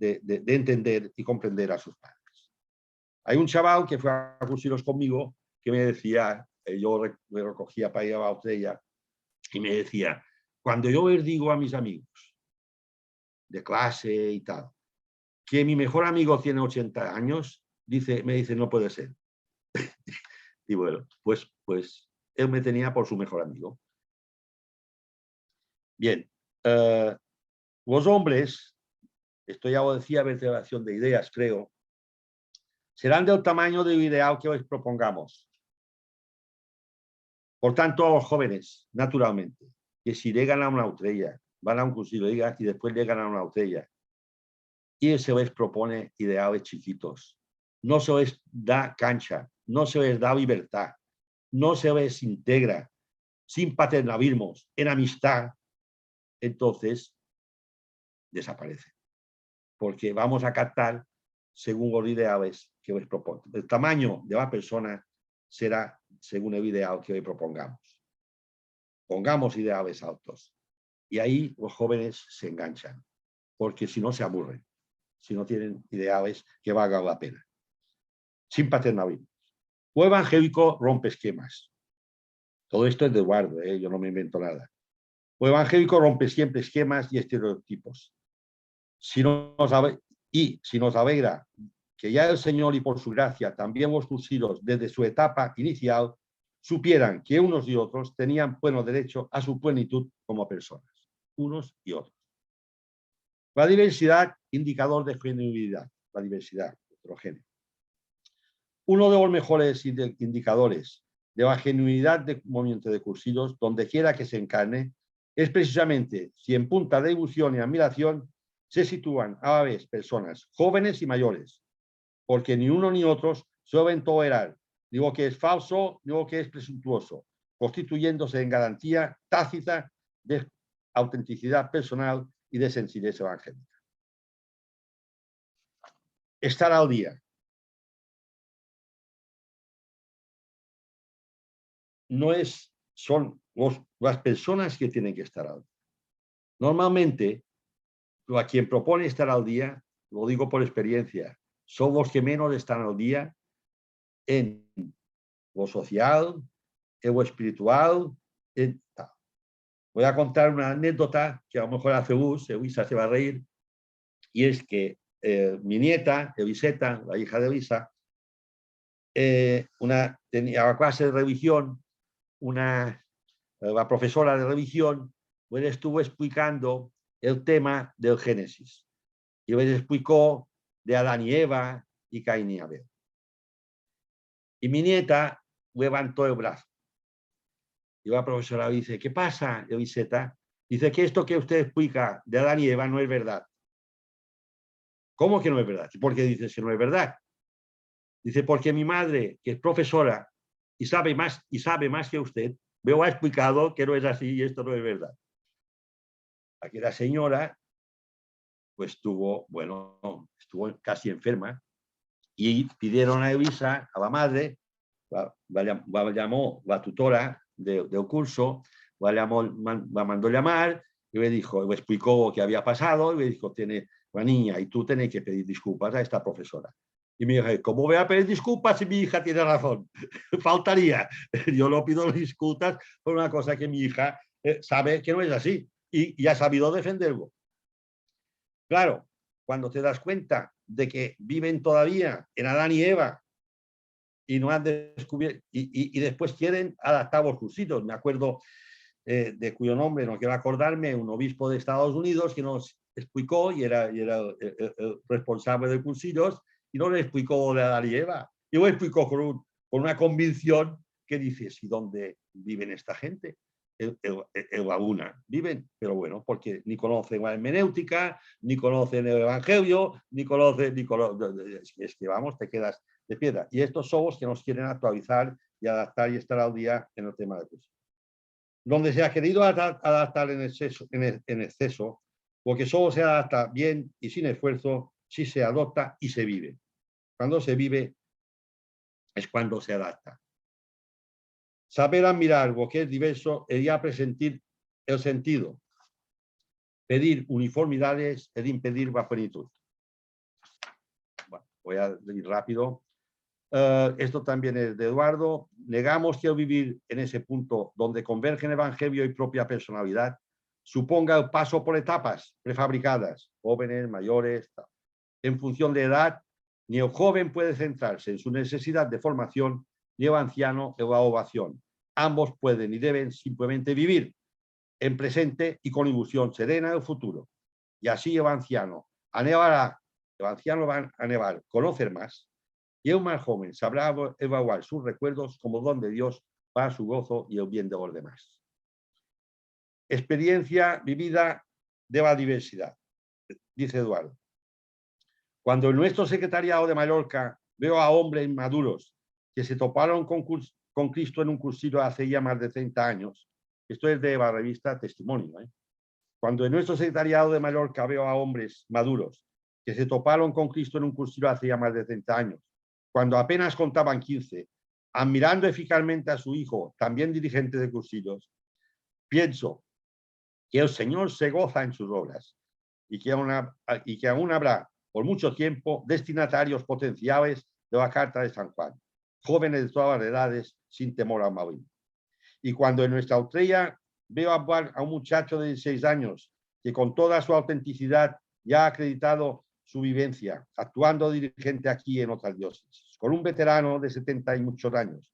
entender y comprender a sus padres. Hay un chaval que fue a cursillos conmigo que me decía, yo me recogía para ir a la botella, y me decía, cuando yo les digo a mis amigos de clase y tal, que mi mejor amigo tiene 80 años, me dice, no puede ser. Y bueno, pues él me tenía por su mejor amigo. Bien, los hombres, esto ya lo decía, vertebración de ideas, creo, serán del tamaño del ideal que os propongamos. Por tanto, a los jóvenes, naturalmente, que si llegan a una estrella, van a un cursillo y después llegan a una estrella, y se les propone ideales chiquitos, no se les da cancha, no se les da libertad, no se les integra, sin paternalismos, en amistad, entonces desaparece. Porque vamos a captar según los ideales que les propongo. El tamaño de la persona será según el ideal que le propongamos. Pongamos ideales altos. Y ahí los jóvenes se enganchan, porque si no se aburren, si no tienen ideales que valgan la pena. Sin paternalismo. O evangélico rompe esquemas. Todo esto es de Eduardo, yo no me invento nada. O evangélico rompe siempre esquemas y estereotipos. Si nos alegra que ya el Señor y por su gracia también los cursillos desde su etapa inicial supieran que unos y otros tenían pleno derecho a su plenitud como personas, unos y otros. La diversidad, indicador de genuinidad, la diversidad heterogénea. Uno de los mejores indicadores de la genuinidad del movimiento de cursillos, donde quiera que se encarne, es precisamente si en punta de devoción y admiración se sitúan a la vez personas jóvenes y mayores, porque ni uno ni otros suelen tolerar ni lo que es falso ni lo que es presuntuoso, constituyéndose en garantía tácita de autenticidad personal y de sencillez evangélica. Estar al día. No es son las personas que tienen que estar al día. Normalmente, a quien propone estar al día, lo digo por experiencia, son los que menos están al día en lo social, en lo espiritual. Voy a contar una anécdota que a lo mejor hace Elisa se va a reír, y es que mi nieta, Eliseta, la hija de Elisa, tenía clase de religión, la profesora de religión, pues estuvo explicando el tema del Génesis. Y les explicó de Adán y Eva y Caín y Abel. Y mi nieta levantó el brazo. Y la profesora dice, ¿qué pasa, Eliseta? Dice que esto que usted explica de Adán y Eva no es verdad. ¿Cómo que no es verdad? ¿Por qué dices que no es verdad? Dice, porque mi madre, que es profesora y sabe más que usted, me ha explicado que no es así y esto no es verdad. Aquella señora, pues estuvo casi enferma, y pidieron a Elisa, a la madre, la llamó la tutora del curso, la mandó llamar y le explicó qué había pasado, y le dijo, tiene la niña y tú tenés que pedir disculpas a esta profesora. Y me dijo, ¿cómo voy a pedir disculpas si mi hija tiene razón? Faltaría. Yo no pido disculpas por una cosa que mi hija sabe que no es así y ha sabido defenderlo. Claro, cuando te das cuenta de que viven todavía en Adán y Eva y no han descubierto, y después quieren adaptar los cursitos. Me acuerdo de cuyo nombre no quiero acordarme, un obispo de Estados Unidos que nos explicó, y era el responsable de cursillos, y no le explicó de Adán y Eva, y lo explicó con una convicción que dices, ¿y dónde viven esta gente? En Laguna viven, pero bueno, porque ni conocen la hermenéutica, ni conocen el Evangelio, ni conocen, es que vamos, te quedas de piedra. Y estos son los que nos quieren actualizar y adaptar y estar al día en el tema de curso. Donde se ha querido adaptar en exceso, porque solo se adapta bien y sin esfuerzo si se adopta y se vive. Cuando se vive es cuando se adapta. Saber admirar lo que es diverso es ya presentir el sentido. Pedir uniformidades es impedir la plenitud. Bueno, voy a ir rápido. Esto también es de Eduardo. Negamos que el vivir en ese punto donde convergen evangelio y propia personalidad suponga el paso por etapas prefabricadas, jóvenes, mayores, tal. En función de edad, ni el joven puede centrarse en su necesidad de formación, ni el anciano en la ovación. Ambos pueden y deben simplemente vivir en presente y con ilusión serena el futuro. Y así el anciano va a anhelar conocer más, y el más joven sabrá evaluar sus recuerdos como don de Dios para su gozo y el bien de los demás. Experiencia vivida de la diversidad, dice Eduardo. Cuando en nuestro secretariado de Mallorca veo a hombres maduros que se toparon con Cristo en un cursillo hace ya más de 30 años, esto es de la revista Testimonio, Cuando en nuestro secretariado de Mallorca veo a hombres maduros que se toparon con Cristo en un cursillo hace ya más de 30 años, cuando apenas contaban 15, admirando eficazmente a su hijo, también dirigente de cursillos, pienso que el Señor se goza en sus obras y que aún habrá por mucho tiempo destinatarios potenciales de la Carta de San Juan, jóvenes de todas las edades sin temor al maligno. Y cuando en nuestra estrella veo hablar a un muchacho de 16 años que con toda su autenticidad ya ha acreditado su vivencia, actuando dirigente aquí en otras diócesis, con un veterano de 70 y muchos años,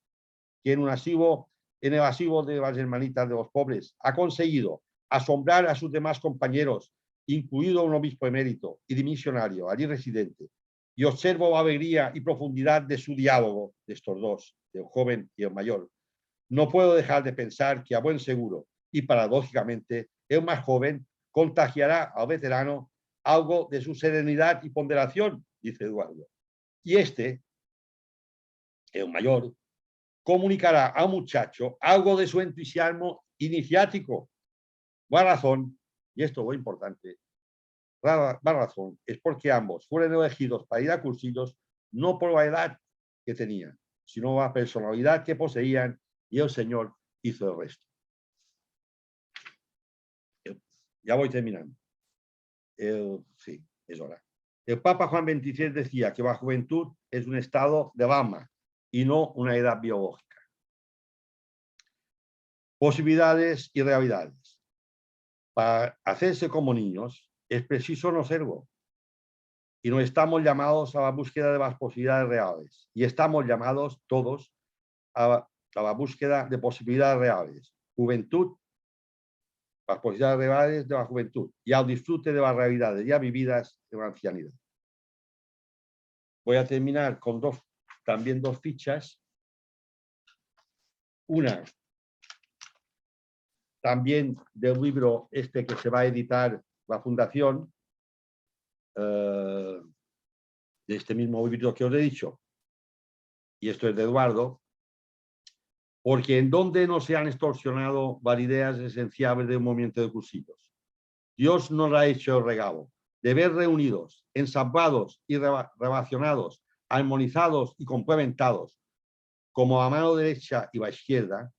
que en el asivo de las hermanitas de los pobres ha conseguido asombrar a sus demás compañeros, incluido un obispo emérito y dimisionario allí residente, y observo la alegría y profundidad de su diálogo, de estos dos, el joven y el mayor. No puedo dejar de pensar que a buen seguro y paradójicamente el más joven contagiará al veterano algo de su serenidad y ponderación, dice Eduardo. Y el mayor, comunicará al muchacho algo de su entusiasmo iniciático. La razón, y esto es lo importante, la razón es porque ambos fueron elegidos para ir a cursillos no por la edad que tenían, sino la personalidad que poseían, y el Señor hizo el resto. Ya voy terminando. Sí, es hora. El Papa Juan XXVI decía que la juventud es un estado del alma y no una edad biológica. Posibilidades y realidades. Para hacerse como niños es preciso no serlo. Y no estamos llamados a la búsqueda de las posibilidades reales. Y estamos llamados todos a la búsqueda de posibilidades reales. Juventud, las posibilidades reales de la juventud y al disfrute de las realidades ya vividas en la ancianidad. Voy a terminar con también dos fichas. Una, también del libro que se va a editar la Fundación, de este mismo libro que os he dicho, y esto es de Eduardo, porque en donde no se han extorsionado las ideas esenciales de un movimiento de cursillos. Dios nos ha hecho el regalo de ver reunidos, ensamblados y relacionados, armonizados y complementados, como a mano derecha y a izquierda,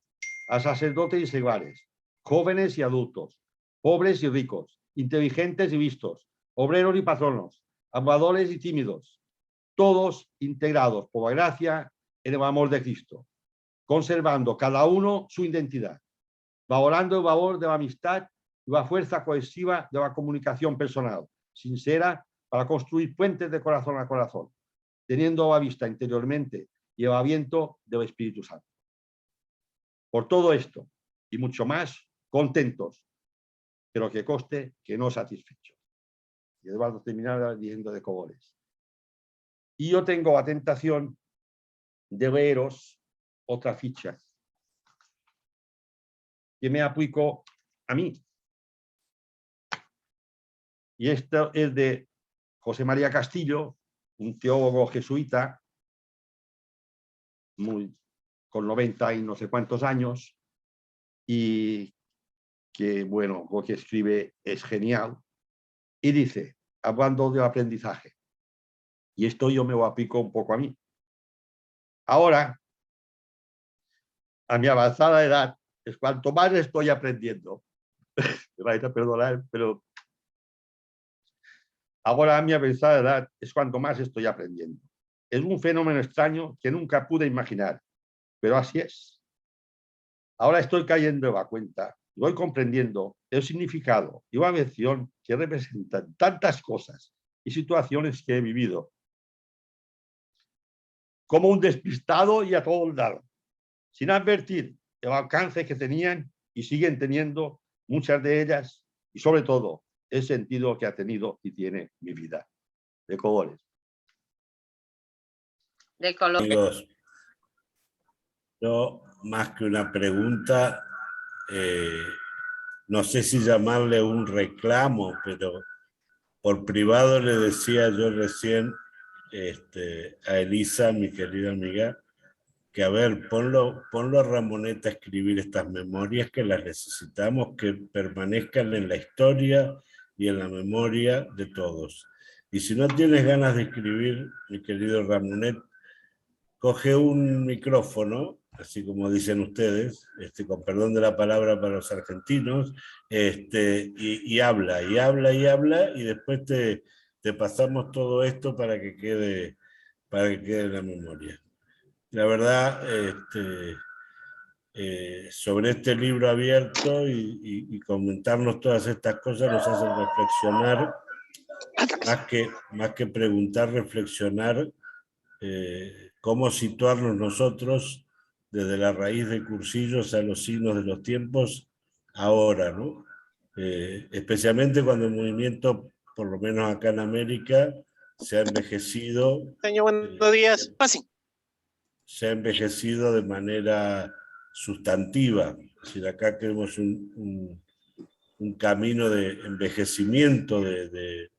a sacerdotes y seglares, jóvenes y adultos, pobres y ricos, inteligentes y vistos, obreros y patronos, habladores y tímidos, todos integrados por la gracia en el amor de Cristo, conservando cada uno su identidad, valorando el valor de la amistad y la fuerza cohesiva de la comunicación personal, sincera, para construir puentes de corazón a corazón, teniendo a la vista interiormente y el aliento del Espíritu Santo. Por todo esto y mucho más, contentos, pero que coste que no satisfechos. Y Eduardo terminaba diciendo de Cogolles. Y yo tengo la tentación de leeros otra ficha que me aplico a mí. Y esto es de José María Castillo, un teólogo jesuita, con 90 y no sé cuántos años, y que, bueno, lo que escribe es genial. Y dice, hablando del aprendizaje, y esto yo me lo aplico un poco a mí. Ahora, a mi avanzada edad, es cuanto más estoy aprendiendo. Me vais a perdonar, pero ahora a mi avanzada edad es cuanto más estoy aprendiendo. Es un fenómeno extraño que nunca pude imaginar, pero así es. Ahora estoy cayendo en la cuenta, voy comprendiendo el significado y la lección que representan tantas cosas y situaciones que he vivido. Como un despistado y a todo el dado, sin advertir el alcance que tenían y siguen teniendo muchas de ellas, y sobre todo el sentido que ha tenido y tiene mi vida. De Cogolles. De color. Amigos, yo más que una pregunta, no sé si llamarle un reclamo, pero por privado le decía yo recién a Elisa, mi querida amiga, que a ver, ponlo a Ramoneta a escribir estas memorias, que las necesitamos que permanezcan en la historia y en la memoria de todos. Y si no tienes ganas de escribir, mi querido Ramonet, coge un micrófono, así como dicen ustedes, con perdón de la palabra para los argentinos, y habla, y después te pasamos todo esto para que quede en la memoria. La verdad, sobre este libro abierto y comentarnos todas estas cosas nos hacen reflexionar, más que preguntar, reflexionar cómo situarnos nosotros desde la raíz de Cursillos a los signos de los tiempos ahora, ¿no? Especialmente cuando el movimiento, por lo menos acá en América, se ha envejecido. Señor, buenos días. Pasen. Se ha envejecido de manera sustantiva. Es decir, acá tenemos un camino de envejecimiento de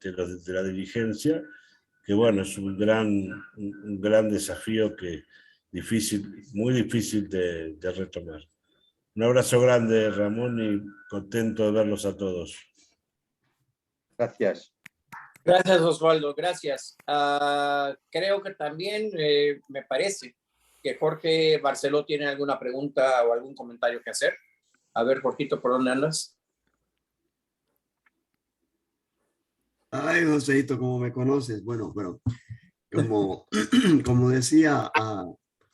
la dirigencia, que bueno, es un gran desafío muy difícil de retomar. Un abrazo grande, Ramón, y contento de verlos a todos. Gracias. Gracias, Osvaldo, gracias. Creo que también me parece que Jorge Barceló tiene alguna pregunta o algún comentario que hacer. A ver, Jorgito, ¿por dónde andas? Ay, Joséito, como me conoces. Bueno, pero como, como decía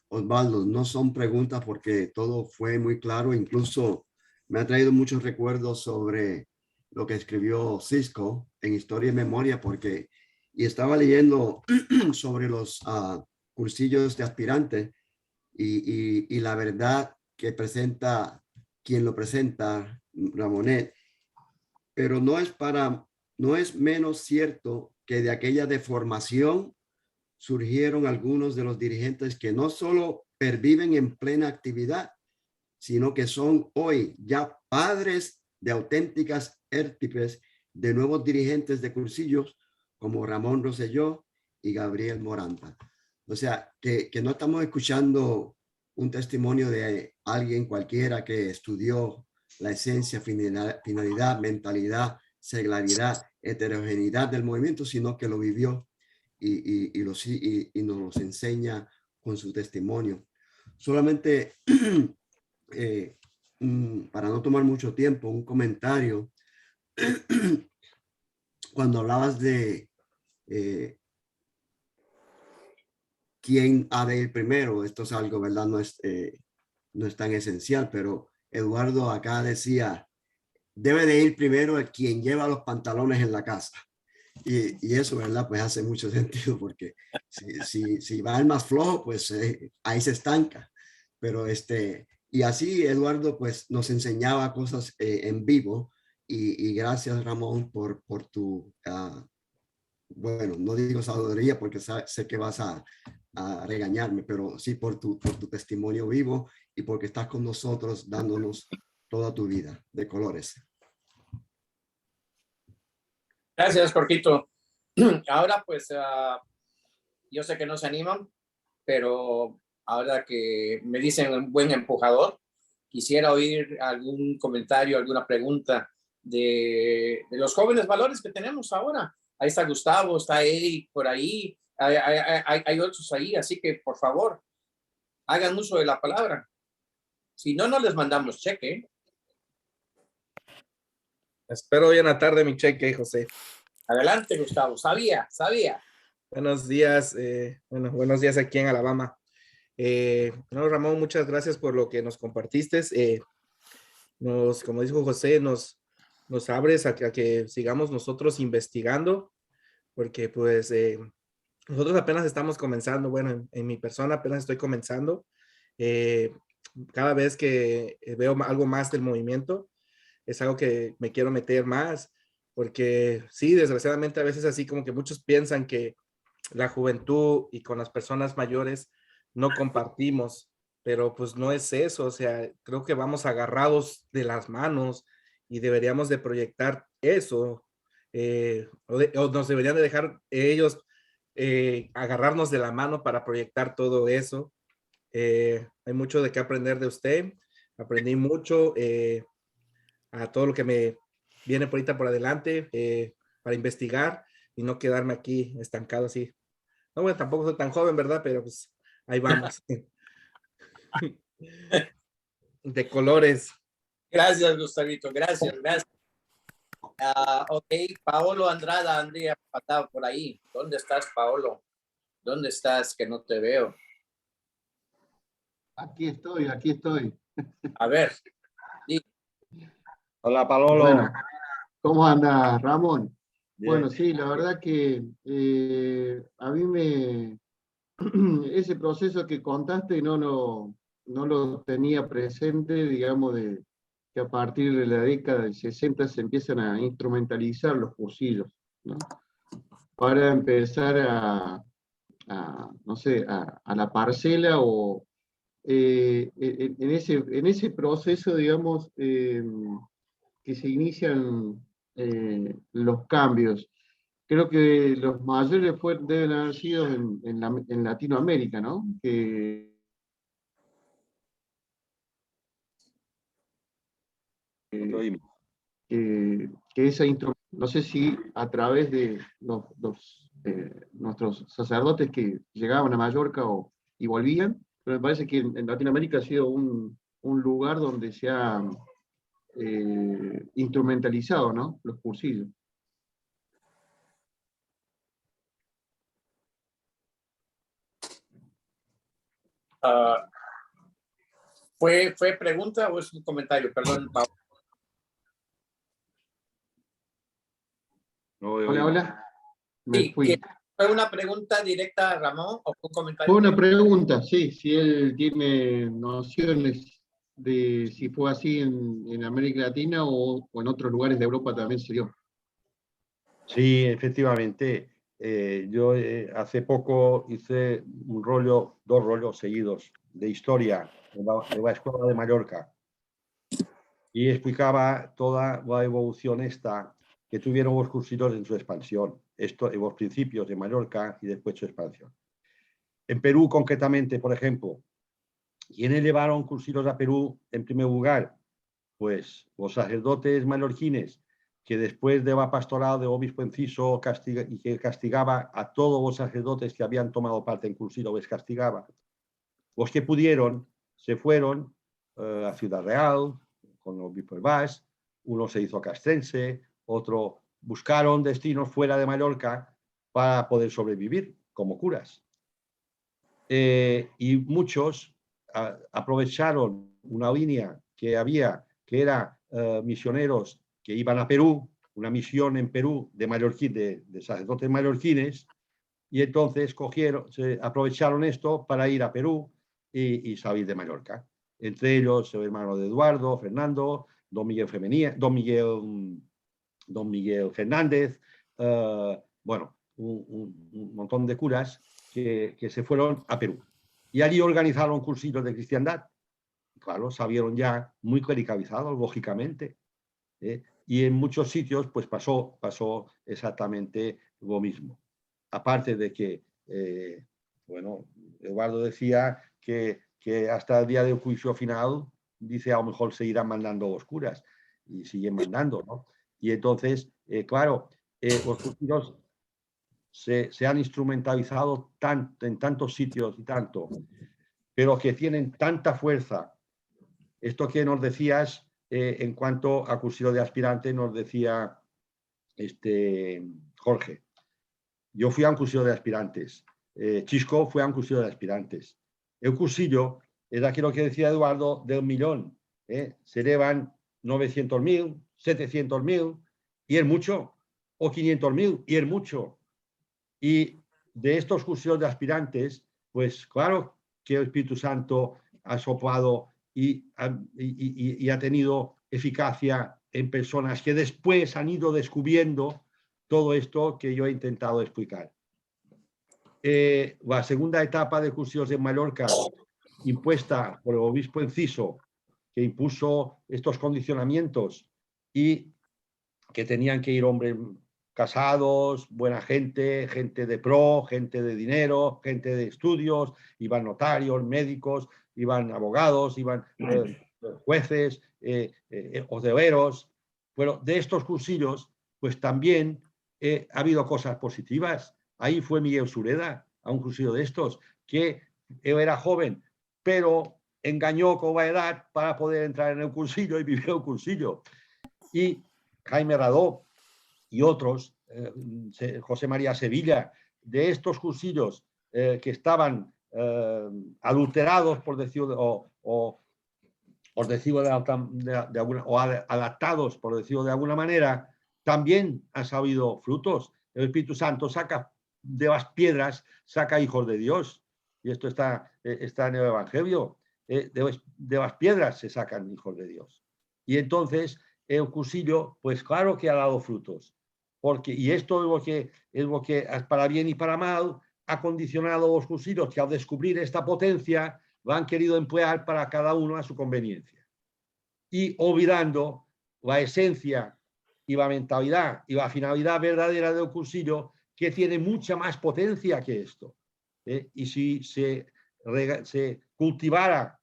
Osvaldo, no son preguntas porque todo fue muy claro. Incluso me ha traído muchos recuerdos sobre lo que escribió Cisco en Historia y Memoria, porque y estaba leyendo sobre los cursillos de aspirante y la verdad que presenta quien lo presenta, Ramonet, pero no es menos cierto que de aquella deformación surgieron algunos de los dirigentes que no solo perviven en plena actividad, sino que son hoy ya padres de auténticas értipes de nuevos dirigentes de cursillos como Ramón Rosselló y Gabriel Moranta. O sea, que no estamos escuchando un testimonio de alguien cualquiera que estudió la esencia, finalidad, mentalidad, seglaridad, heterogeneidad del movimiento, sino que lo vivió y nos los enseña con su testimonio. Solamente para no tomar mucho tiempo, un comentario. Cuando hablabas de quién ha de ir primero, esto es algo, ¿verdad? No es tan esencial, pero Eduardo acá decía, debe de ir primero el quien lleva los pantalones en la casa. Y eso, ¿verdad? Pues hace mucho sentido, porque si va el más flojo, pues ahí se estanca. Pero y así Eduardo pues nos enseñaba cosas en vivo y gracias Ramón por tu, bueno, no digo sabiduría porque sé que vas a regañarme, pero sí por tu testimonio vivo y porque estás con nosotros dándonos toda tu vida de colores. Gracias, Jorgito. Ahora, pues, yo sé que no se animan, pero ahora que me dicen un buen empujador, quisiera oír algún comentario, alguna pregunta de los jóvenes valores que tenemos ahora. Ahí está Gustavo, está Eric por ahí, hay otros ahí, así que por favor, hagan uso de la palabra. Si no, no les mandamos cheque. Espero hoy en la tarde mi cheque, José. Adelante, Gustavo. Sabía. Buenos días, buenos días aquí en Alabama. No, Ramón, muchas gracias por lo que nos compartiste. Como dijo José, nos abres a que sigamos nosotros investigando, porque pues nosotros apenas estamos comenzando, bueno, en mi persona apenas estoy comenzando. Cada vez que veo algo más del movimiento, es algo que me quiero meter más, porque sí, desgraciadamente a veces así como que muchos piensan que la juventud y con las personas mayores no compartimos, pero pues no es eso, o sea, creo que vamos agarrados de las manos y deberíamos de proyectar eso, o nos deberían de dejar ellos agarrarnos de la mano para proyectar todo eso. Hay mucho de qué aprender de usted, aprendí mucho a todo lo que me viene por ahorita por adelante para investigar y no quedarme aquí estancado así. No, bueno, tampoco soy tan joven, ¿verdad? Pero pues ahí vamos. De colores. Gracias, Gustavito. Gracias. Ok, Paolo Andrada, Andrea Patao, por ahí. ¿Dónde estás, Paolo? ¿Dónde estás? Que no te veo. Aquí estoy. A ver. Hola, Palolo. Bueno, ¿cómo anda, Ramón? Bien. Bueno, sí, la verdad que a mí ese proceso que contaste no lo tenía presente, digamos, de que a partir de la década del 60 se empiezan a instrumentalizar los cursillos, ¿no? Para empezar no sé, a la parcela o en ese proceso, digamos, que se inician los cambios. Creo que los mayores deben haber sido en Latinoamérica, ¿no? Que esa no sé si a través de nuestros sacerdotes que llegaban a Mallorca y volvían, Pero me parece que en Latinoamérica ha sido un lugar donde se ha instrumentalizado, ¿no? Los cursillos. Ah, ¿fue pregunta o es un comentario? Perdón, Pablo. No he Hola, oído. hola. Me Sí, fui. ¿fue una pregunta directa, Ramón, o fue un comentario? Fue una pregunta, sí, si él tiene nociones de si fue así en América Latina o en otros lugares de Europa también se dio. Sí, efectivamente. Yo hace poco hice dos rollos seguidos de historia de la Escuela de Mallorca y explicaba toda la evolución esta que tuvieron los cursillos en su expansión, esto en los principios de Mallorca y después su expansión. En Perú, concretamente, por ejemplo, ¿quiénes llevaron cursillos a Perú en primer lugar? Pues los sacerdotes mallorquines, que después de la pastoral de obispo Enciso y que castigaba a todos los sacerdotes que habían tomado parte en cursillo, les castigaba. Los que pudieron se fueron a Ciudad Real con el obispo Herbás, uno se hizo castrense, otro buscaron destinos fuera de Mallorca para poder sobrevivir como curas. Y muchos aprovecharon una línea que había, que era misioneros que iban a Perú, una misión en Perú de sacerdotes mallorquines, y entonces aprovecharon esto para ir a Perú y salir de Mallorca. Entre ellos el hermano de Eduardo, Fernando, don Miguel Fernández, bueno, un montón de curas que se fueron a Perú. Y allí organizaron cursillos de cristiandad. Claro, salieron ya muy clericalizados, lógicamente. Y en muchos sitios pues pasó exactamente lo mismo. Aparte de que, bueno, Eduardo decía que hasta el día del juicio final, dice, a lo mejor se irán mandando los curas, y siguen mandando, ¿no? Y entonces, claro, los cursillos se han instrumentalizado en tantos sitios y tanto, pero que tienen tanta fuerza. Esto que nos decías en cuanto a cursillo de aspirante, nos decía Jorge. Yo fui a un cursillo de aspirantes. Chisco fue a un cursillo de aspirantes. El cursillo es aquello que decía Eduardo del millón. Se elevan 900.000, 700.000, y es mucho, o 500.000, y es mucho. Y de estos cursillos de aspirantes, pues claro que el Espíritu Santo ha soplado y ha tenido eficacia en personas que después han ido descubriendo todo esto que yo he intentado explicar. La segunda etapa de cursillos en Mallorca, impuesta por el obispo Enciso, que impuso estos condicionamientos y que tenían que ir hombres casados, buena gente, gente de pro, gente de dinero, gente de estudios, iban notarios, médicos, iban abogados, iban jueces, hosteleros. Bueno, de estos cursillos, pues también ha habido cosas positivas. Ahí fue Miguel Sureda a un cursillo de estos, que él era joven, pero engañó con la edad para poder entrar en el cursillo y vivir el cursillo. Y Jaime Radó y otros, José María Sevilla, de estos cursillos que estaban adulterados, por decirlo, por decirlo de alguna, o adaptados, por decirlo de alguna manera, también han sabido frutos. El Espíritu Santo saca de las piedras, saca hijos de Dios. Y esto está en el Evangelio. De las piedras se sacan hijos de Dios. Y entonces el cursillo, pues claro que ha dado frutos. Y esto es lo que, para bien y para mal, ha condicionado los cursillos, que al descubrir esta potencia, lo han querido emplear para cada uno a su conveniencia. Y olvidando la esencia y la mentalidad y la finalidad verdadera del cursillo, que tiene mucha más potencia que esto. Y si se cultivara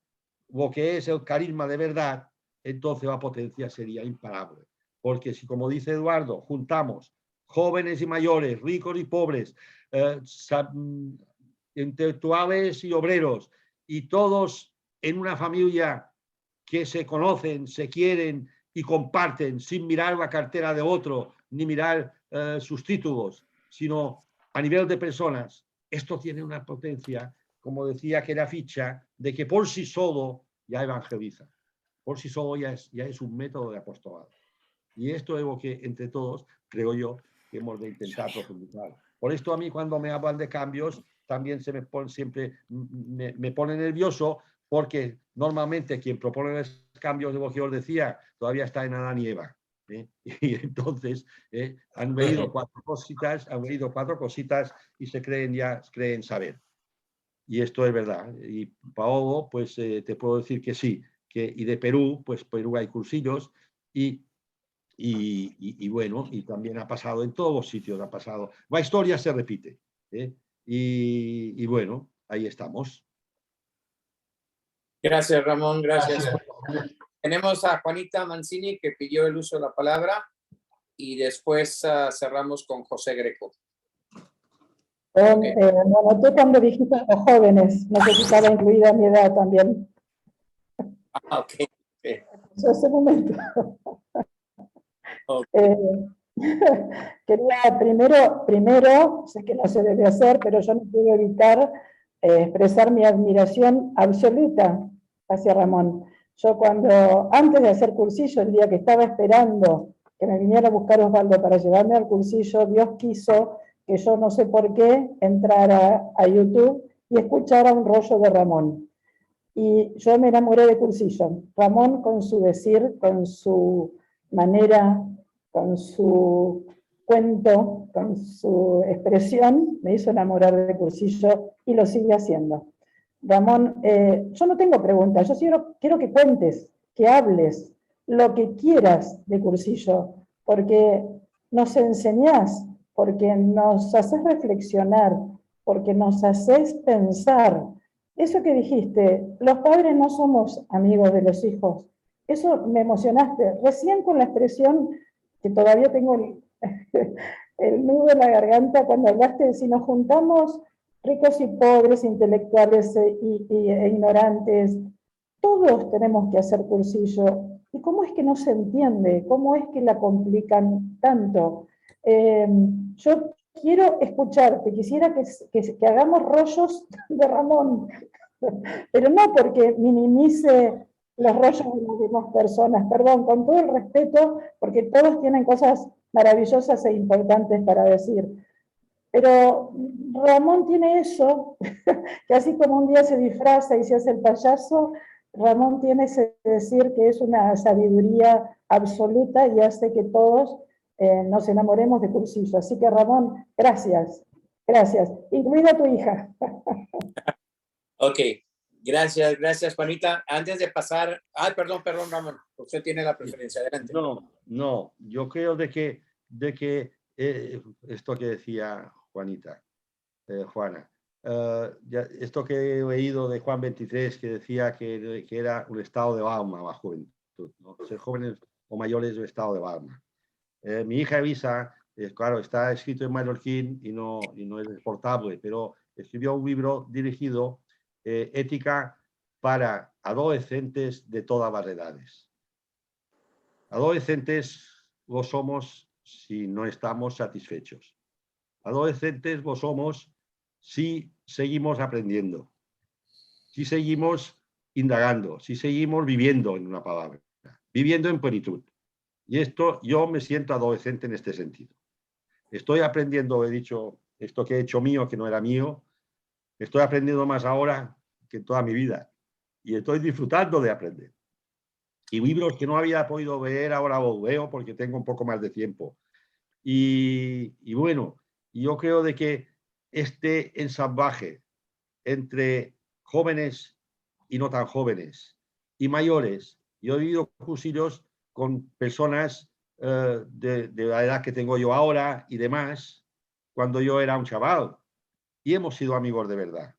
lo que es el carisma de verdad, entonces la potencia sería imparable. Porque si, como dice Eduardo, juntamos jóvenes y mayores, ricos y pobres, intelectuales y obreros, y todos en una familia que se conocen, se quieren y comparten sin mirar la cartera de otro, ni mirar sus títulos, sino a nivel de personas, esto tiene una potencia, como decía aquella ficha, de que por sí solo ya evangeliza. Por sí solo ya es un método de apostolado. Y esto es lo que entre todos, creo yo, que hemos de intentar profundizar. Por esto a mí cuando me hablan de cambios, también se me pone, siempre me pone nervioso, porque normalmente quien propone los cambios de lo que os decía, todavía está en Adán y Eva. Y entonces han leído cuatro cositas y se creen saber. Y esto es verdad. Y Paolo, pues te puedo decir que sí. Y de Perú, pues Perú hay cursillos y bueno, y también ha pasado en todos los sitios, ha pasado. La historia se repite. Y bueno, ahí estamos. Gracias, Ramón, gracias. Tenemos a Juanita Mancini que pidió el uso de la palabra y después cerramos con José Greco. Bueno, tú cuando dijiste a los jóvenes, no sé si estaba incluida mi edad también. Ah, ok. Ese momento. Okay. Quería primero, sé que no se debe hacer, pero yo no puedo evitar expresar mi admiración absoluta hacia Ramón. Yo antes de hacer cursillo, el día que estaba esperando que me viniera a buscar Osvaldo para llevarme al cursillo, Dios quiso que yo no sé por qué entrara a YouTube y escuchara un rollo de Ramón. Y yo me enamoré de cursillo. Ramón con su decir, con su manera, con su cuento, con su expresión, me hizo enamorar de cursillo y lo sigue haciendo. Ramón, yo no tengo preguntas, yo quiero que cuentes, que hables lo que quieras de cursillo, porque nos enseñás, porque nos haces reflexionar, porque nos haces pensar. Eso que dijiste, los padres no somos amigos de los hijos, eso me emocionaste. Recién con la expresión, que todavía tengo el nudo en la garganta, cuando hablaste de si nos juntamos ricos y pobres, intelectuales e ignorantes, todos tenemos que hacer cursillo. ¿Y cómo es que no se entiende? ¿Cómo es que la complican tanto? Yo quiero escucharte, quisiera que hagamos rollos de Ramón, pero no porque minimice los rollos de las demás personas, perdón, con todo el respeto, porque todos tienen cosas maravillosas e importantes para decir. Pero Ramón tiene eso, que así como un día se disfraza y se hace el payaso, Ramón tiene ese decir que es una sabiduría absoluta y hace que todos nos enamoremos de cursillo. Así que Ramón, gracias, incluida tu hija. Ok, gracias Juanita. Antes de pasar, perdón Ramón, usted tiene la preferencia, adelante. No, yo creo de que esto que decía Juanita, Juana, esto que he oído de Juan 23, que decía que era un estado de alma la juventud, ¿no? Ser jóvenes o mayores es un estado de alma. Mi hija Elisa, claro, está escrito en mallorquín y no es exportable, pero escribió un libro dirigido ética para adolescentes de todas las edades. Adolescentes lo somos si no estamos satisfechos. Adolescentes lo somos si seguimos aprendiendo, si seguimos indagando, si seguimos viviendo, en una palabra, viviendo en plenitud. Y esto, yo me siento adolescente en este sentido. Estoy aprendiendo, he dicho, esto que he hecho mío, que no era mío, estoy aprendiendo más ahora que en toda mi vida. Y estoy disfrutando de aprender. Y libros que no había podido leer, ahora los veo porque tengo un poco más de tiempo. Y bueno, yo creo de que este ensamblaje entre jóvenes y no tan jóvenes y mayores, yo he vivido cursillos con personas de la edad que tengo yo ahora y demás, cuando yo era un chaval, y hemos sido amigos de verdad.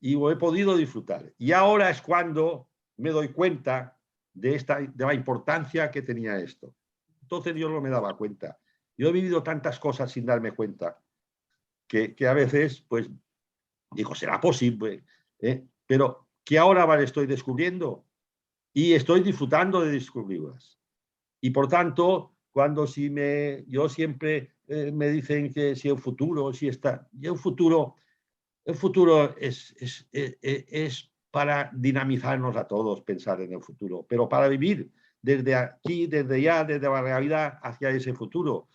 Y lo he podido disfrutar. Y ahora es cuando me doy cuenta de la importancia que tenía esto. Entonces yo no me daba cuenta. Yo he vivido tantas cosas sin darme cuenta que a veces, pues, digo, será posible, pero que ahora estoy descubriendo y estoy disfrutando de descubrirlas. Y por tanto, cuando yo siempre me dicen que si el futuro, si está, y el futuro es para dinamizarnos a todos, pensar en el futuro, pero para vivir desde aquí, desde allá, desde la realidad hacia ese futuro.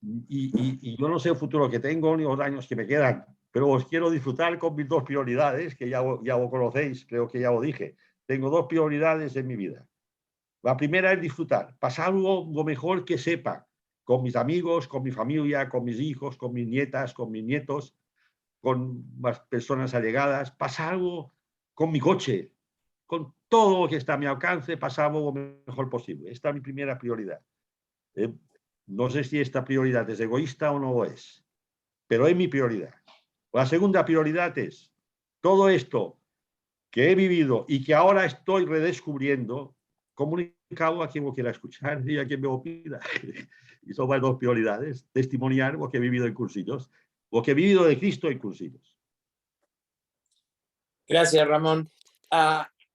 Y yo no sé el futuro que tengo ni los años que me quedan, pero os quiero disfrutar con mis dos prioridades, que ya lo conocéis, creo que ya lo dije. Tengo dos prioridades en mi vida. La primera es disfrutar, pasar lo mejor que sepa, con mis amigos, con mi familia, con mis hijos, con mis nietas, con mis nietos, con más personas allegadas, pasarlo con mi coche, con todo lo que está a mi alcance, pasarlo lo mejor posible. Esta es mi primera prioridad. No sé si esta prioridad es egoísta o no lo es, pero es mi prioridad. La segunda prioridad es todo esto que he vivido y que ahora estoy redescubriendo, comunicarlo a quien lo quiera escuchar y a quien me lo pida. Y son las dos prioridades, testimoniar lo que he vivido en cursillos, lo que he vivido de Cristo en cursillos. Gracias, Ramón.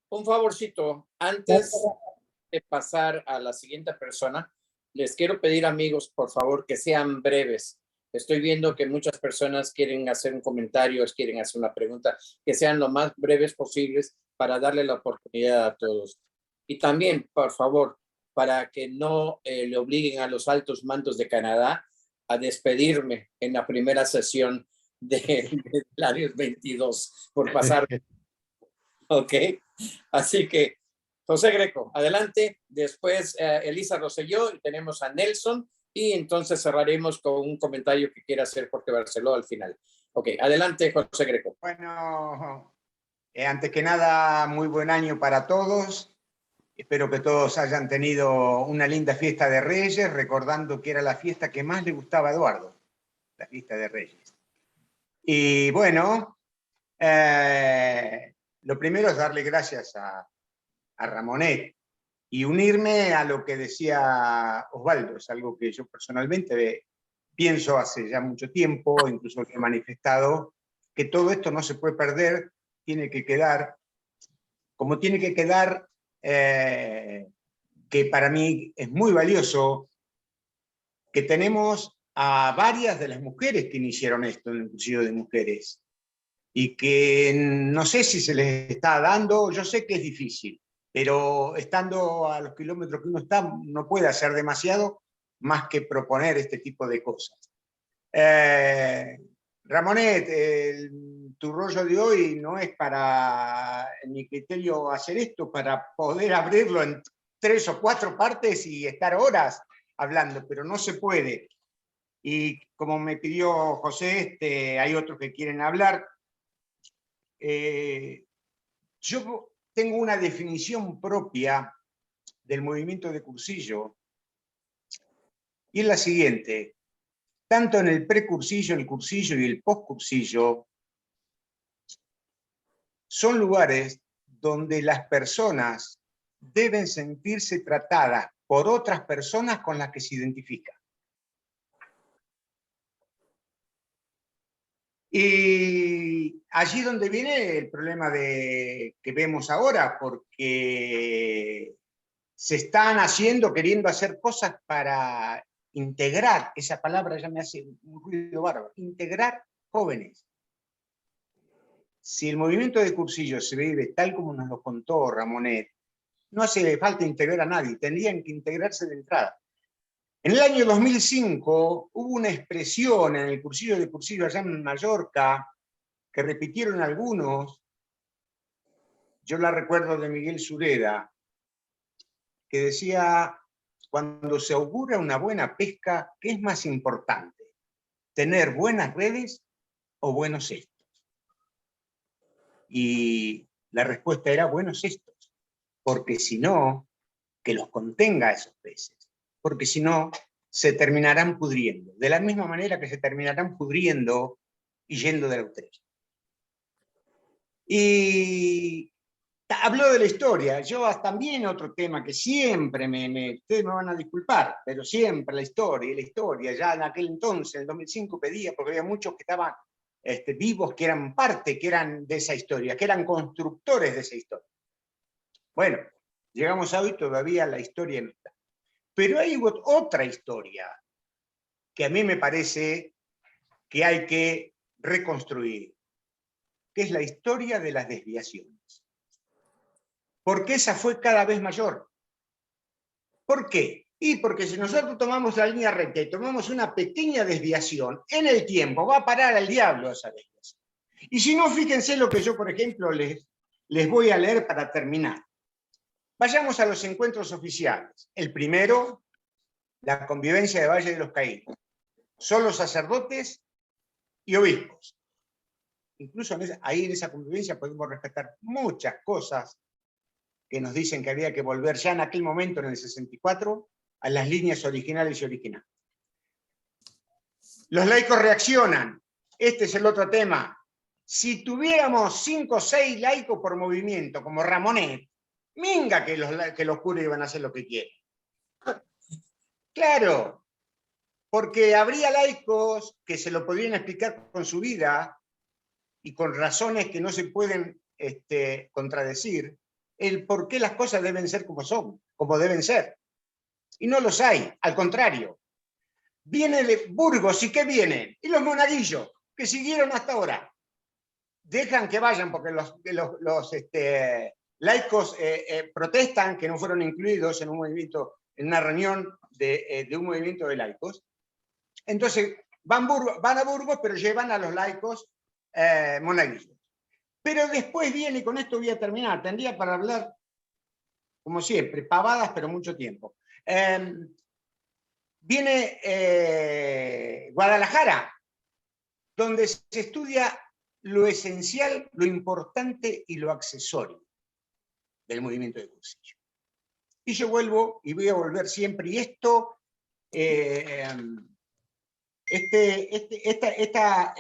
Un favorcito, antes de pasar a la siguiente persona, les quiero pedir, amigos, por favor, que sean breves. Estoy viendo que muchas personas quieren hacer un comentario, quieren hacer una pregunta, que sean lo más breves posibles para darle la oportunidad a todos. Y también, por favor, para que no le obliguen a los altos mandos de Canadá a despedirme en la primera sesión de Larios 22 por pasar. Ok, así que José Greco, adelante. Después Elisa Rosselló y tenemos a Nelson y entonces cerraremos con un comentario que quiera hacer Jorge Barceló al final. Ok, adelante José Greco. Bueno, antes que nada, muy buen año para todos. Espero que todos hayan tenido una linda fiesta de Reyes, recordando que era la fiesta que más le gustaba a Eduardo, la fiesta de Reyes. Y bueno, lo primero es darle gracias a Ramonet y unirme a lo que decía Osvaldo. Es algo que yo personalmente pienso hace ya mucho tiempo, incluso he manifestado, que todo esto no se puede perder, tiene que quedar, como tiene que quedar, que para mí es muy valioso, que tenemos a varias de las mujeres que iniciaron esto en el cursillo de mujeres, y que no sé si se les está dando, yo sé que es difícil, pero estando a los kilómetros que uno está, no puede hacer demasiado más que proponer este tipo de cosas. Ramonet, tu rollo de hoy no es para, en mi criterio, hacer esto, para poder abrirlo en 3 o 4 partes y estar horas hablando, pero no se puede. Y como me pidió José, hay otros que quieren hablar. Yo tengo una definición propia del movimiento de cursillo, y es la siguiente: tanto en el precursillo, el cursillo y el postcursillo, son lugares donde las personas deben sentirse tratadas por otras personas con las que se identifican. Y allí donde viene el problema que vemos ahora, porque se están queriendo hacer cosas para integrar, esa palabra ya me hace un ruido bárbaro, integrar jóvenes. Si el movimiento de cursillo se vive tal como nos lo contó Ramonet, no hace falta integrar a nadie, tendrían que integrarse de entrada. En el año 2005 hubo una expresión en el cursillo de cursillo allá en Mallorca, que repitieron algunos, yo la recuerdo de Miguel Sureda, que decía: cuando se augura una buena pesca, ¿qué es más importante? ¿Tener buenas redes o buenos cestos? Y la respuesta era buenos cestos, porque si no, que los contenga a esos peces, porque si no, se terminarán pudriendo, de la misma manera que se terminarán pudriendo y yendo de la estrella. Y habló de la historia. Yo también otro tema que siempre ustedes me van a disculpar, pero siempre la historia, ya en aquel entonces, en el 2005 pedía, porque había muchos que estaban vivos que eran parte, que eran de esa historia, que eran constructores de esa historia. Bueno, llegamos a hoy, todavía la historia no está. Pero hay otra historia que a mí me parece que hay que reconstruir, que es la historia de las desviaciones. Porque esa fue cada vez mayor. ¿Por qué? Y porque si nosotros tomamos la línea recta y tomamos una pequeña desviación, en el tiempo va a parar al diablo esa desviación. Y si no, fíjense lo que yo, por ejemplo, les voy a leer para terminar. Vayamos a los encuentros oficiales. El primero, la convivencia de Valle de los Caídos. Solo sacerdotes y obispos. Incluso ahí en esa convivencia podemos rescatar muchas cosas que nos dicen que había que volver ya en aquel momento, en el 64, a las líneas originales y originales. Los laicos reaccionan. Este es el otro tema. Si tuviéramos 5 o 6 laicos por movimiento, como Ramonet, minga que los curas iban a hacer lo que quieren. Claro, porque habría laicos que se lo podrían explicar con su vida y con razones que no se pueden contradecir, el por qué las cosas deben ser como son, como deben ser. Y no los hay, al contrario. Viene de Burgos, ¿y qué vienen? Y los monaguillos, que siguieron hasta ahora. Dejan que vayan porque los laicos protestan que no fueron incluidos en un movimiento, en una reunión de un movimiento de laicos. Entonces van a Burgos, pero llevan a los laicos monaguillos. Pero después viene, y con esto voy a terminar, tendría para hablar, como siempre, pavadas, pero mucho tiempo. Viene Guadalajara, donde se estudia lo esencial, lo importante y lo accesorio del movimiento de Cursillo. Y yo vuelvo, y voy a volver siempre, y esto, esta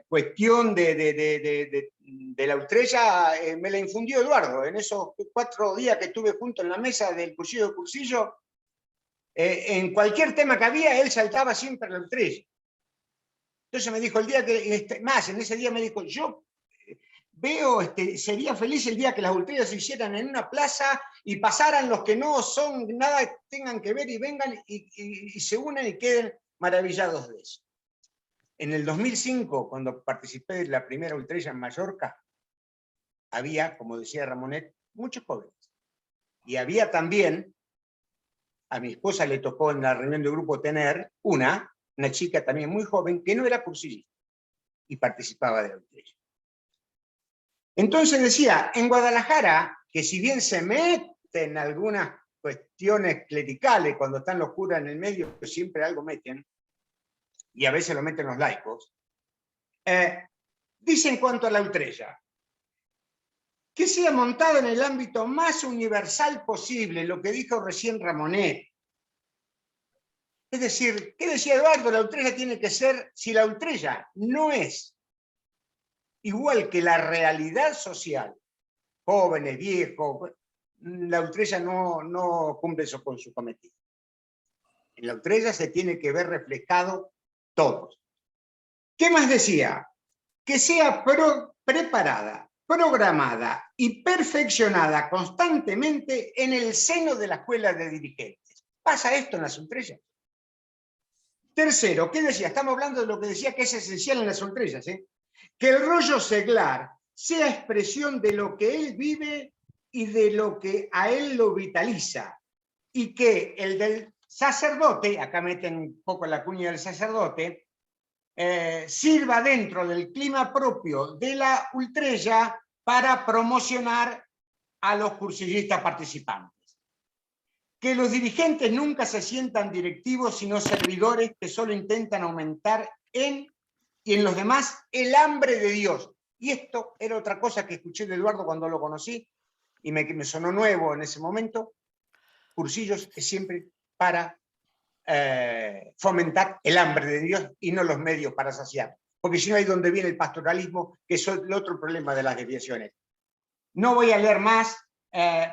cuestión de la Utrella me la infundió Eduardo. En esos 4 días que estuve junto en la mesa del Cursillo de Cursillo, en cualquier tema que había, él saltaba siempre a la Utrella. Entonces me dijo, el día que, en ese día me dijo, yo veo, sería feliz el día que las Utrellas se hicieran en una plaza y pasaran los que no son nada, tengan que ver y vengan y se unan y queden maravillados de eso. En el 2005, cuando participé de la primera Utrella en Mallorca, había, como decía Ramonet, muchos jóvenes. Y había también, a mi esposa le tocó en la reunión de grupo tener una chica también muy joven que no era cursillista y participaba de la Utrella. Entonces decía, en Guadalajara, que si bien se meten algunas cuestiones clericales, cuando están los curas en el medio, que siempre algo meten, y a veces lo meten los laicos, dice en cuanto a la Utrella, que sea montado en el ámbito más universal posible, lo que dijo recién Ramonet. Es decir, ¿qué decía Eduardo? La Utrella tiene que ser, si la Utrella no es igual que la realidad social, jóvenes, viejos, la Utrella no cumple eso con su cometido. En la Utrella se tiene que ver reflejado todos. ¿Qué más decía? Que sea preparada, programada y perfeccionada constantemente en el seno de la escuela de dirigentes. ¿Pasa esto en las Utrellas? Tercero, ¿qué decía? Estamos hablando de lo que decía que es esencial en las Utrellas, que el rollo seglar sea expresión de lo que él vive y de lo que a él lo vitaliza, y que el del sacerdote, acá meten un poco la cuña del sacerdote, sirva dentro del clima propio de la Utrella para promocionar a los cursillistas participantes. Que los dirigentes nunca se sientan directivos, sino servidores que solo intentan aumentar en los demás el hambre de Dios. Y esto era otra cosa que escuché de Eduardo cuando lo conocí, y me sonó nuevo en ese momento. Cursillos es siempre para fomentar el hambre de Dios y no los medios para saciar. Porque si no, hay donde viene el pastoralismo, que es el otro problema de las desviaciones. No voy a leer más,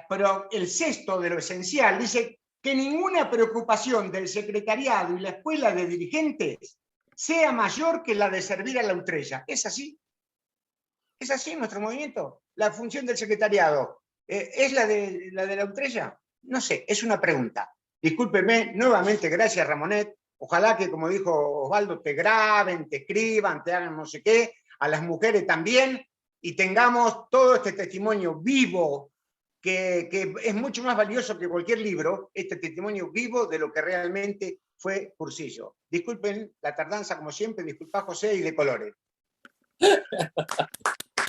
pero el sexto de lo esencial dice que ninguna preocupación del secretariado y la escuela de dirigentes sea mayor que la de servir a la Utrella. ¿Es así? ¿Es así nuestro movimiento? ¿La función del secretariado es la de la Utrella? No sé, es una pregunta. Discúlpeme, nuevamente, gracias Ramonet. Ojalá que, como dijo Osvaldo, te graben, te escriban, te hagan no sé qué, a las mujeres también, y tengamos todo este testimonio vivo, que es mucho más valioso que cualquier libro, este testimonio vivo de lo que realmente fue Cursillo. Disculpen la tardanza, como siempre, disculpa José y de colores.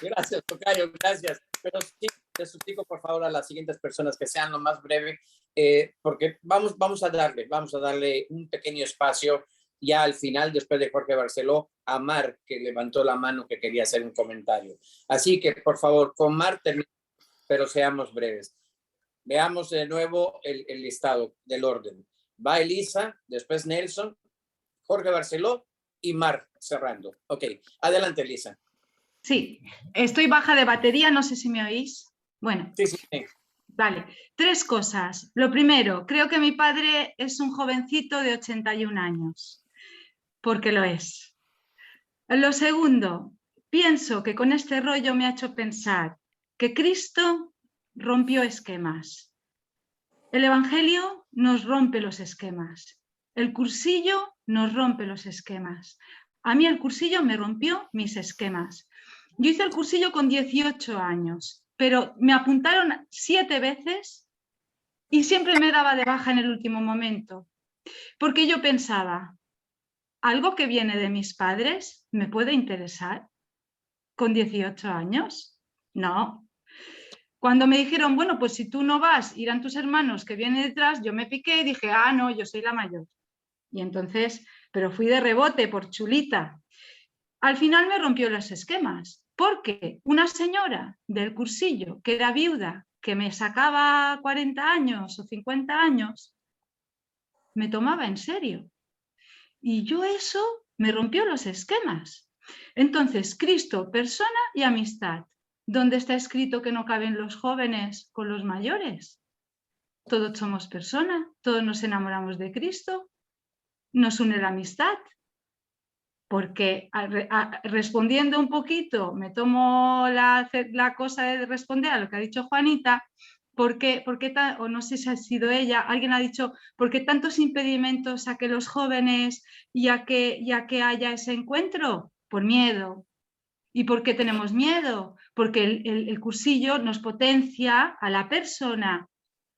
Gracias, tocayo, gracias. Pero sí, te suplico por favor a las siguientes personas que sean lo más breve, porque vamos a darle un pequeño espacio ya al final, después de Jorge Barceló, a Mar, que levantó la mano que quería hacer un comentario. Así que, por favor, con Mar terminamos, pero seamos breves. Veamos de nuevo el listado del orden. Va Elisa, después Nelson, Jorge Barceló y Mar cerrando. Ok, adelante Elisa. Sí, estoy baja de batería, no sé si me oís. Bueno, sí, sí, sí. Vale, 3 cosas. Lo primero, creo que mi padre es un jovencito de 81 años, porque lo es. Lo segundo, pienso que con este rollo me ha hecho pensar que Cristo rompió esquemas. El Evangelio nos rompe los esquemas. El cursillo nos rompe los esquemas. A mí el cursillo me rompió mis esquemas. Yo hice el cursillo con 18 años, pero me apuntaron 7 veces y siempre me daba de baja en el último momento. Porque yo pensaba, ¿algo que viene de mis padres me puede interesar con 18 años? No. Cuando me dijeron, bueno, pues si tú no vas, irán tus hermanos que vienen detrás, yo me piqué y dije, ah, no, yo soy la mayor. Y entonces, pero fui de rebote por chulita. Al final me rompió los esquemas, porque una señora del cursillo, que era viuda, que me sacaba 40 años o 50 años, me tomaba en serio. Y yo eso me rompió los esquemas. Entonces, Cristo, persona y amistad. ¿Dónde está escrito que no caben los jóvenes con los mayores? Todos somos personas, todos nos enamoramos de Cristo, nos une la amistad. Porque respondiendo un poquito, me tomo la cosa de responder a lo que ha dicho Juanita, o no sé si ha sido ella, alguien ha dicho, ¿por qué tantos impedimentos a que los jóvenes y a que haya ese encuentro? Por miedo. ¿Y por qué tenemos miedo? Porque el cursillo nos potencia a la persona,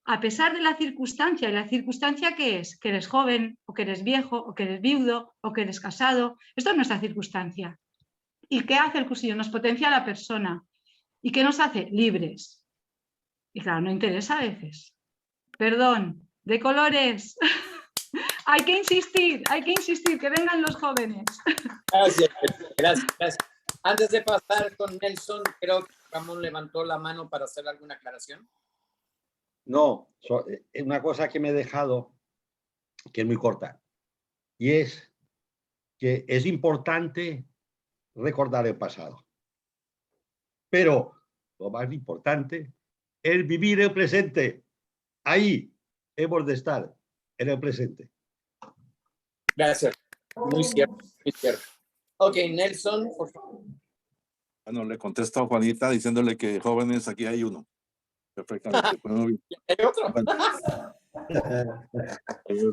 a pesar de la circunstancia. ¿Y la circunstancia qué es? Que eres joven, o que eres viejo, o que eres viudo, o que eres casado. Esto es nuestra circunstancia. ¿Y qué hace el cursillo? Nos potencia a la persona. ¿Y qué nos hace? Libres. Y claro, no interesa a veces. Perdón, de colores. Hay que insistir, que vengan los jóvenes. Gracias. Antes de pasar con Nelson, creo que Ramón levantó la mano para hacer alguna aclaración. No, es una cosa que me he dejado, que es muy corta, y es que es importante recordar el pasado. Pero lo más importante es vivir el presente. Ahí hemos de estar, en el presente. Gracias. Muy cierto, muy cierto. Ok, Nelson, por favor. Bueno, le contesto a Juanita diciéndole que jóvenes, aquí hay uno. Perfectamente. ¿Hay otro? Bueno.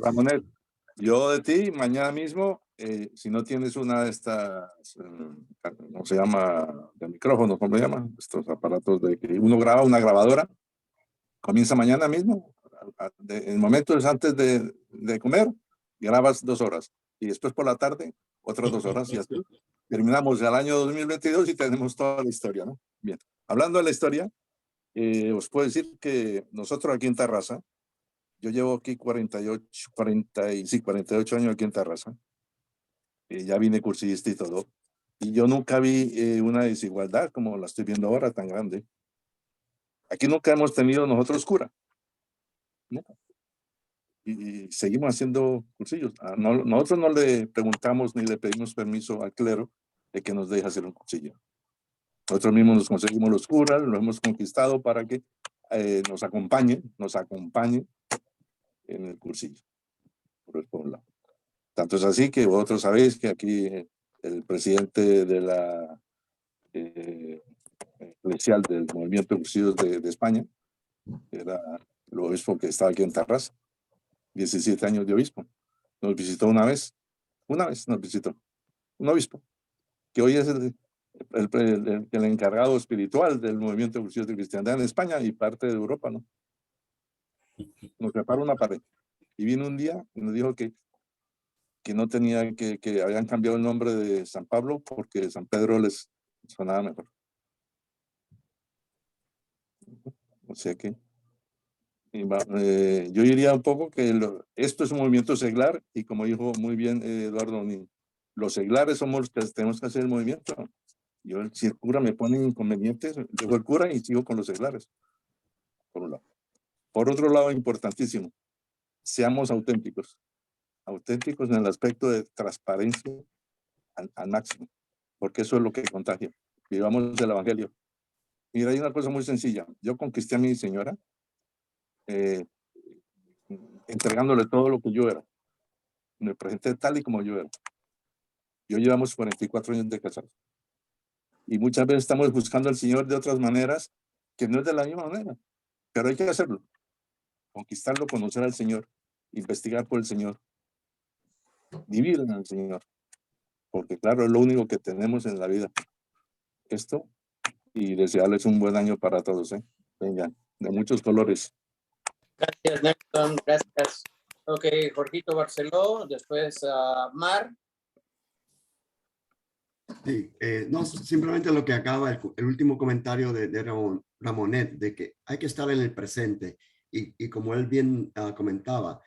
Ramonel, yo de ti, mañana mismo, si no tienes una de estas, ¿cómo se llama? De micrófono, ¿cómo se llama? Estos aparatos de que uno graba, una grabadora, comienza mañana mismo, en momentos antes de comer, grabas 2 horas y después por la tarde otras 2 horas y así terminamos el año 2022 y tenemos toda la historia, ¿no? Bien, hablando de la historia, os puedo decir que nosotros aquí en Tarrasa, yo llevo aquí 48 años aquí en Tarrasa, ya vine cursillista y todo, y yo nunca vi una desigualdad como la estoy viendo ahora tan grande. Aquí nunca hemos tenido nosotros cura, nunca. Y seguimos haciendo cursillos. Nosotros no le preguntamos ni le pedimos permiso al clero de que nos deje hacer un cursillo. Nosotros mismos nos conseguimos los curas, lo hemos conquistado para que nos acompañen en el cursillo. Por un lado. Tanto es así que vosotros sabéis que aquí el presidente de la eclesial del Movimiento de Cursillos de España era el obispo que estaba aquí en Tarrasa, 17 años de obispo. Nos visitó una vez nos visitó, un obispo, que hoy es el encargado espiritual del Movimiento de Cursillos de Cristiandad en España y parte de Europa, ¿no? Nos preparó una pared y vino un día y nos dijo que no tenía, que habían cambiado el nombre de San Pablo porque San Pedro les sonaba mejor. O sea que yo diría un poco que esto es un movimiento seglar y como dijo muy bien Eduardo, los seglares somos los que tenemos que hacer el movimiento. Yo, si el cura me pone inconvenientes, dejo el cura y sigo con los seglares, por un lado. Por otro lado, importantísimo, seamos auténticos en el aspecto de transparencia al máximo, porque eso es lo que contagia. Vivamos el evangelio. Mira, hay una cosa muy sencilla. Yo conquisté a mi señora entregándole todo lo que yo era. Me presenté tal y como yo era. Yo llevamos 44 años de casados. Y muchas veces estamos buscando al Señor de otras maneras que no es de la misma manera, pero hay que hacerlo. Conquistarlo, conocer al Señor, investigar por el Señor, vivir en el Señor. Porque claro, es lo único que tenemos en la vida. Esto, y desearles un buen año para todos. Venga, de muchos colores. Gracias, Nelson. Gracias. Ok, Jorgito Barceló, después Mar. Sí, no, simplemente lo que acaba, el último comentario de Ramonet, de que hay que estar en el presente. Y como él bien comentaba,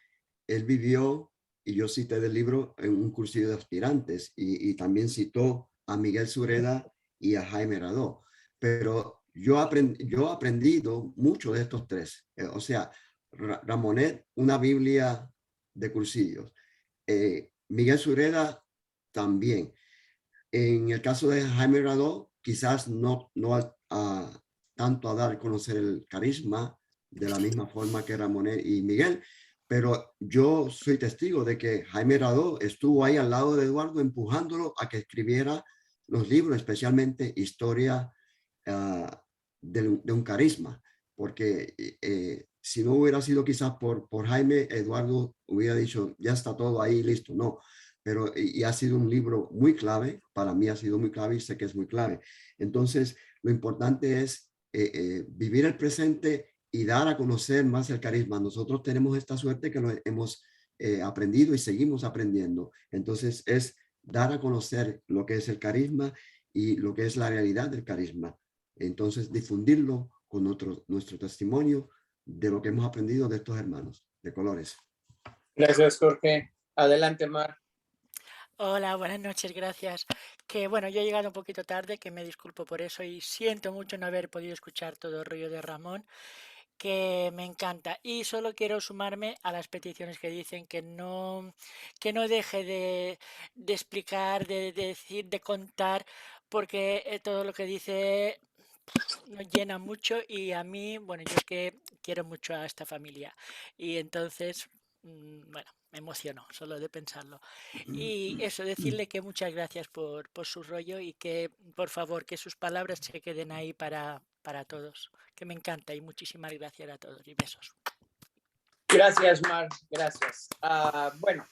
él vivió, y yo cité del libro, en un cursillo de aspirantes, y también citó a Miguel Sureda y a Jaime Radó. Pero yo he aprendido mucho de estos tres. O sea, Ramonet, una Biblia de cursillos. Miguel Sureda también. En el caso de Jaime Radó, quizás no tanto a dar a conocer el carisma de la misma forma que Ramonet y Miguel, pero yo soy testigo de que Jaime Radó estuvo ahí al lado de Eduardo empujándolo a que escribiera los libros, especialmente Historia de un carisma, porque si no hubiera sido quizás por Jaime, Eduardo hubiera dicho, ya está todo ahí, listo. No, pero y ha sido un libro muy clave, para mí ha sido muy clave y sé que es muy clave. Entonces, lo importante es vivir el presente y dar a conocer más el carisma. Nosotros tenemos esta suerte que lo hemos aprendido y seguimos aprendiendo. Entonces, es dar a conocer lo que es el carisma y lo que es la realidad del carisma. Entonces, difundirlo con nuestro testimonio de lo que hemos aprendido de estos hermanos de colores. Gracias, Jorge. Adelante, Mar. Hola, buenas noches, gracias. Que bueno, yo he llegado un poquito tarde, que me disculpo por eso y siento mucho no haber podido escuchar todo el rollo de Ramón, que me encanta. Y solo quiero sumarme a las peticiones que dicen que no deje de explicar, de decir, de contar, porque todo lo que dice nos llena mucho y a mí, bueno, yo es que quiero mucho a esta familia y entonces, bueno, me emociono solo de pensarlo. Y eso, decirle que muchas gracias por su rollo y que, por favor, que sus palabras se queden ahí para todos, que me encanta y muchísimas gracias a todos y besos. Gracias, Mar. Gracias. Bueno,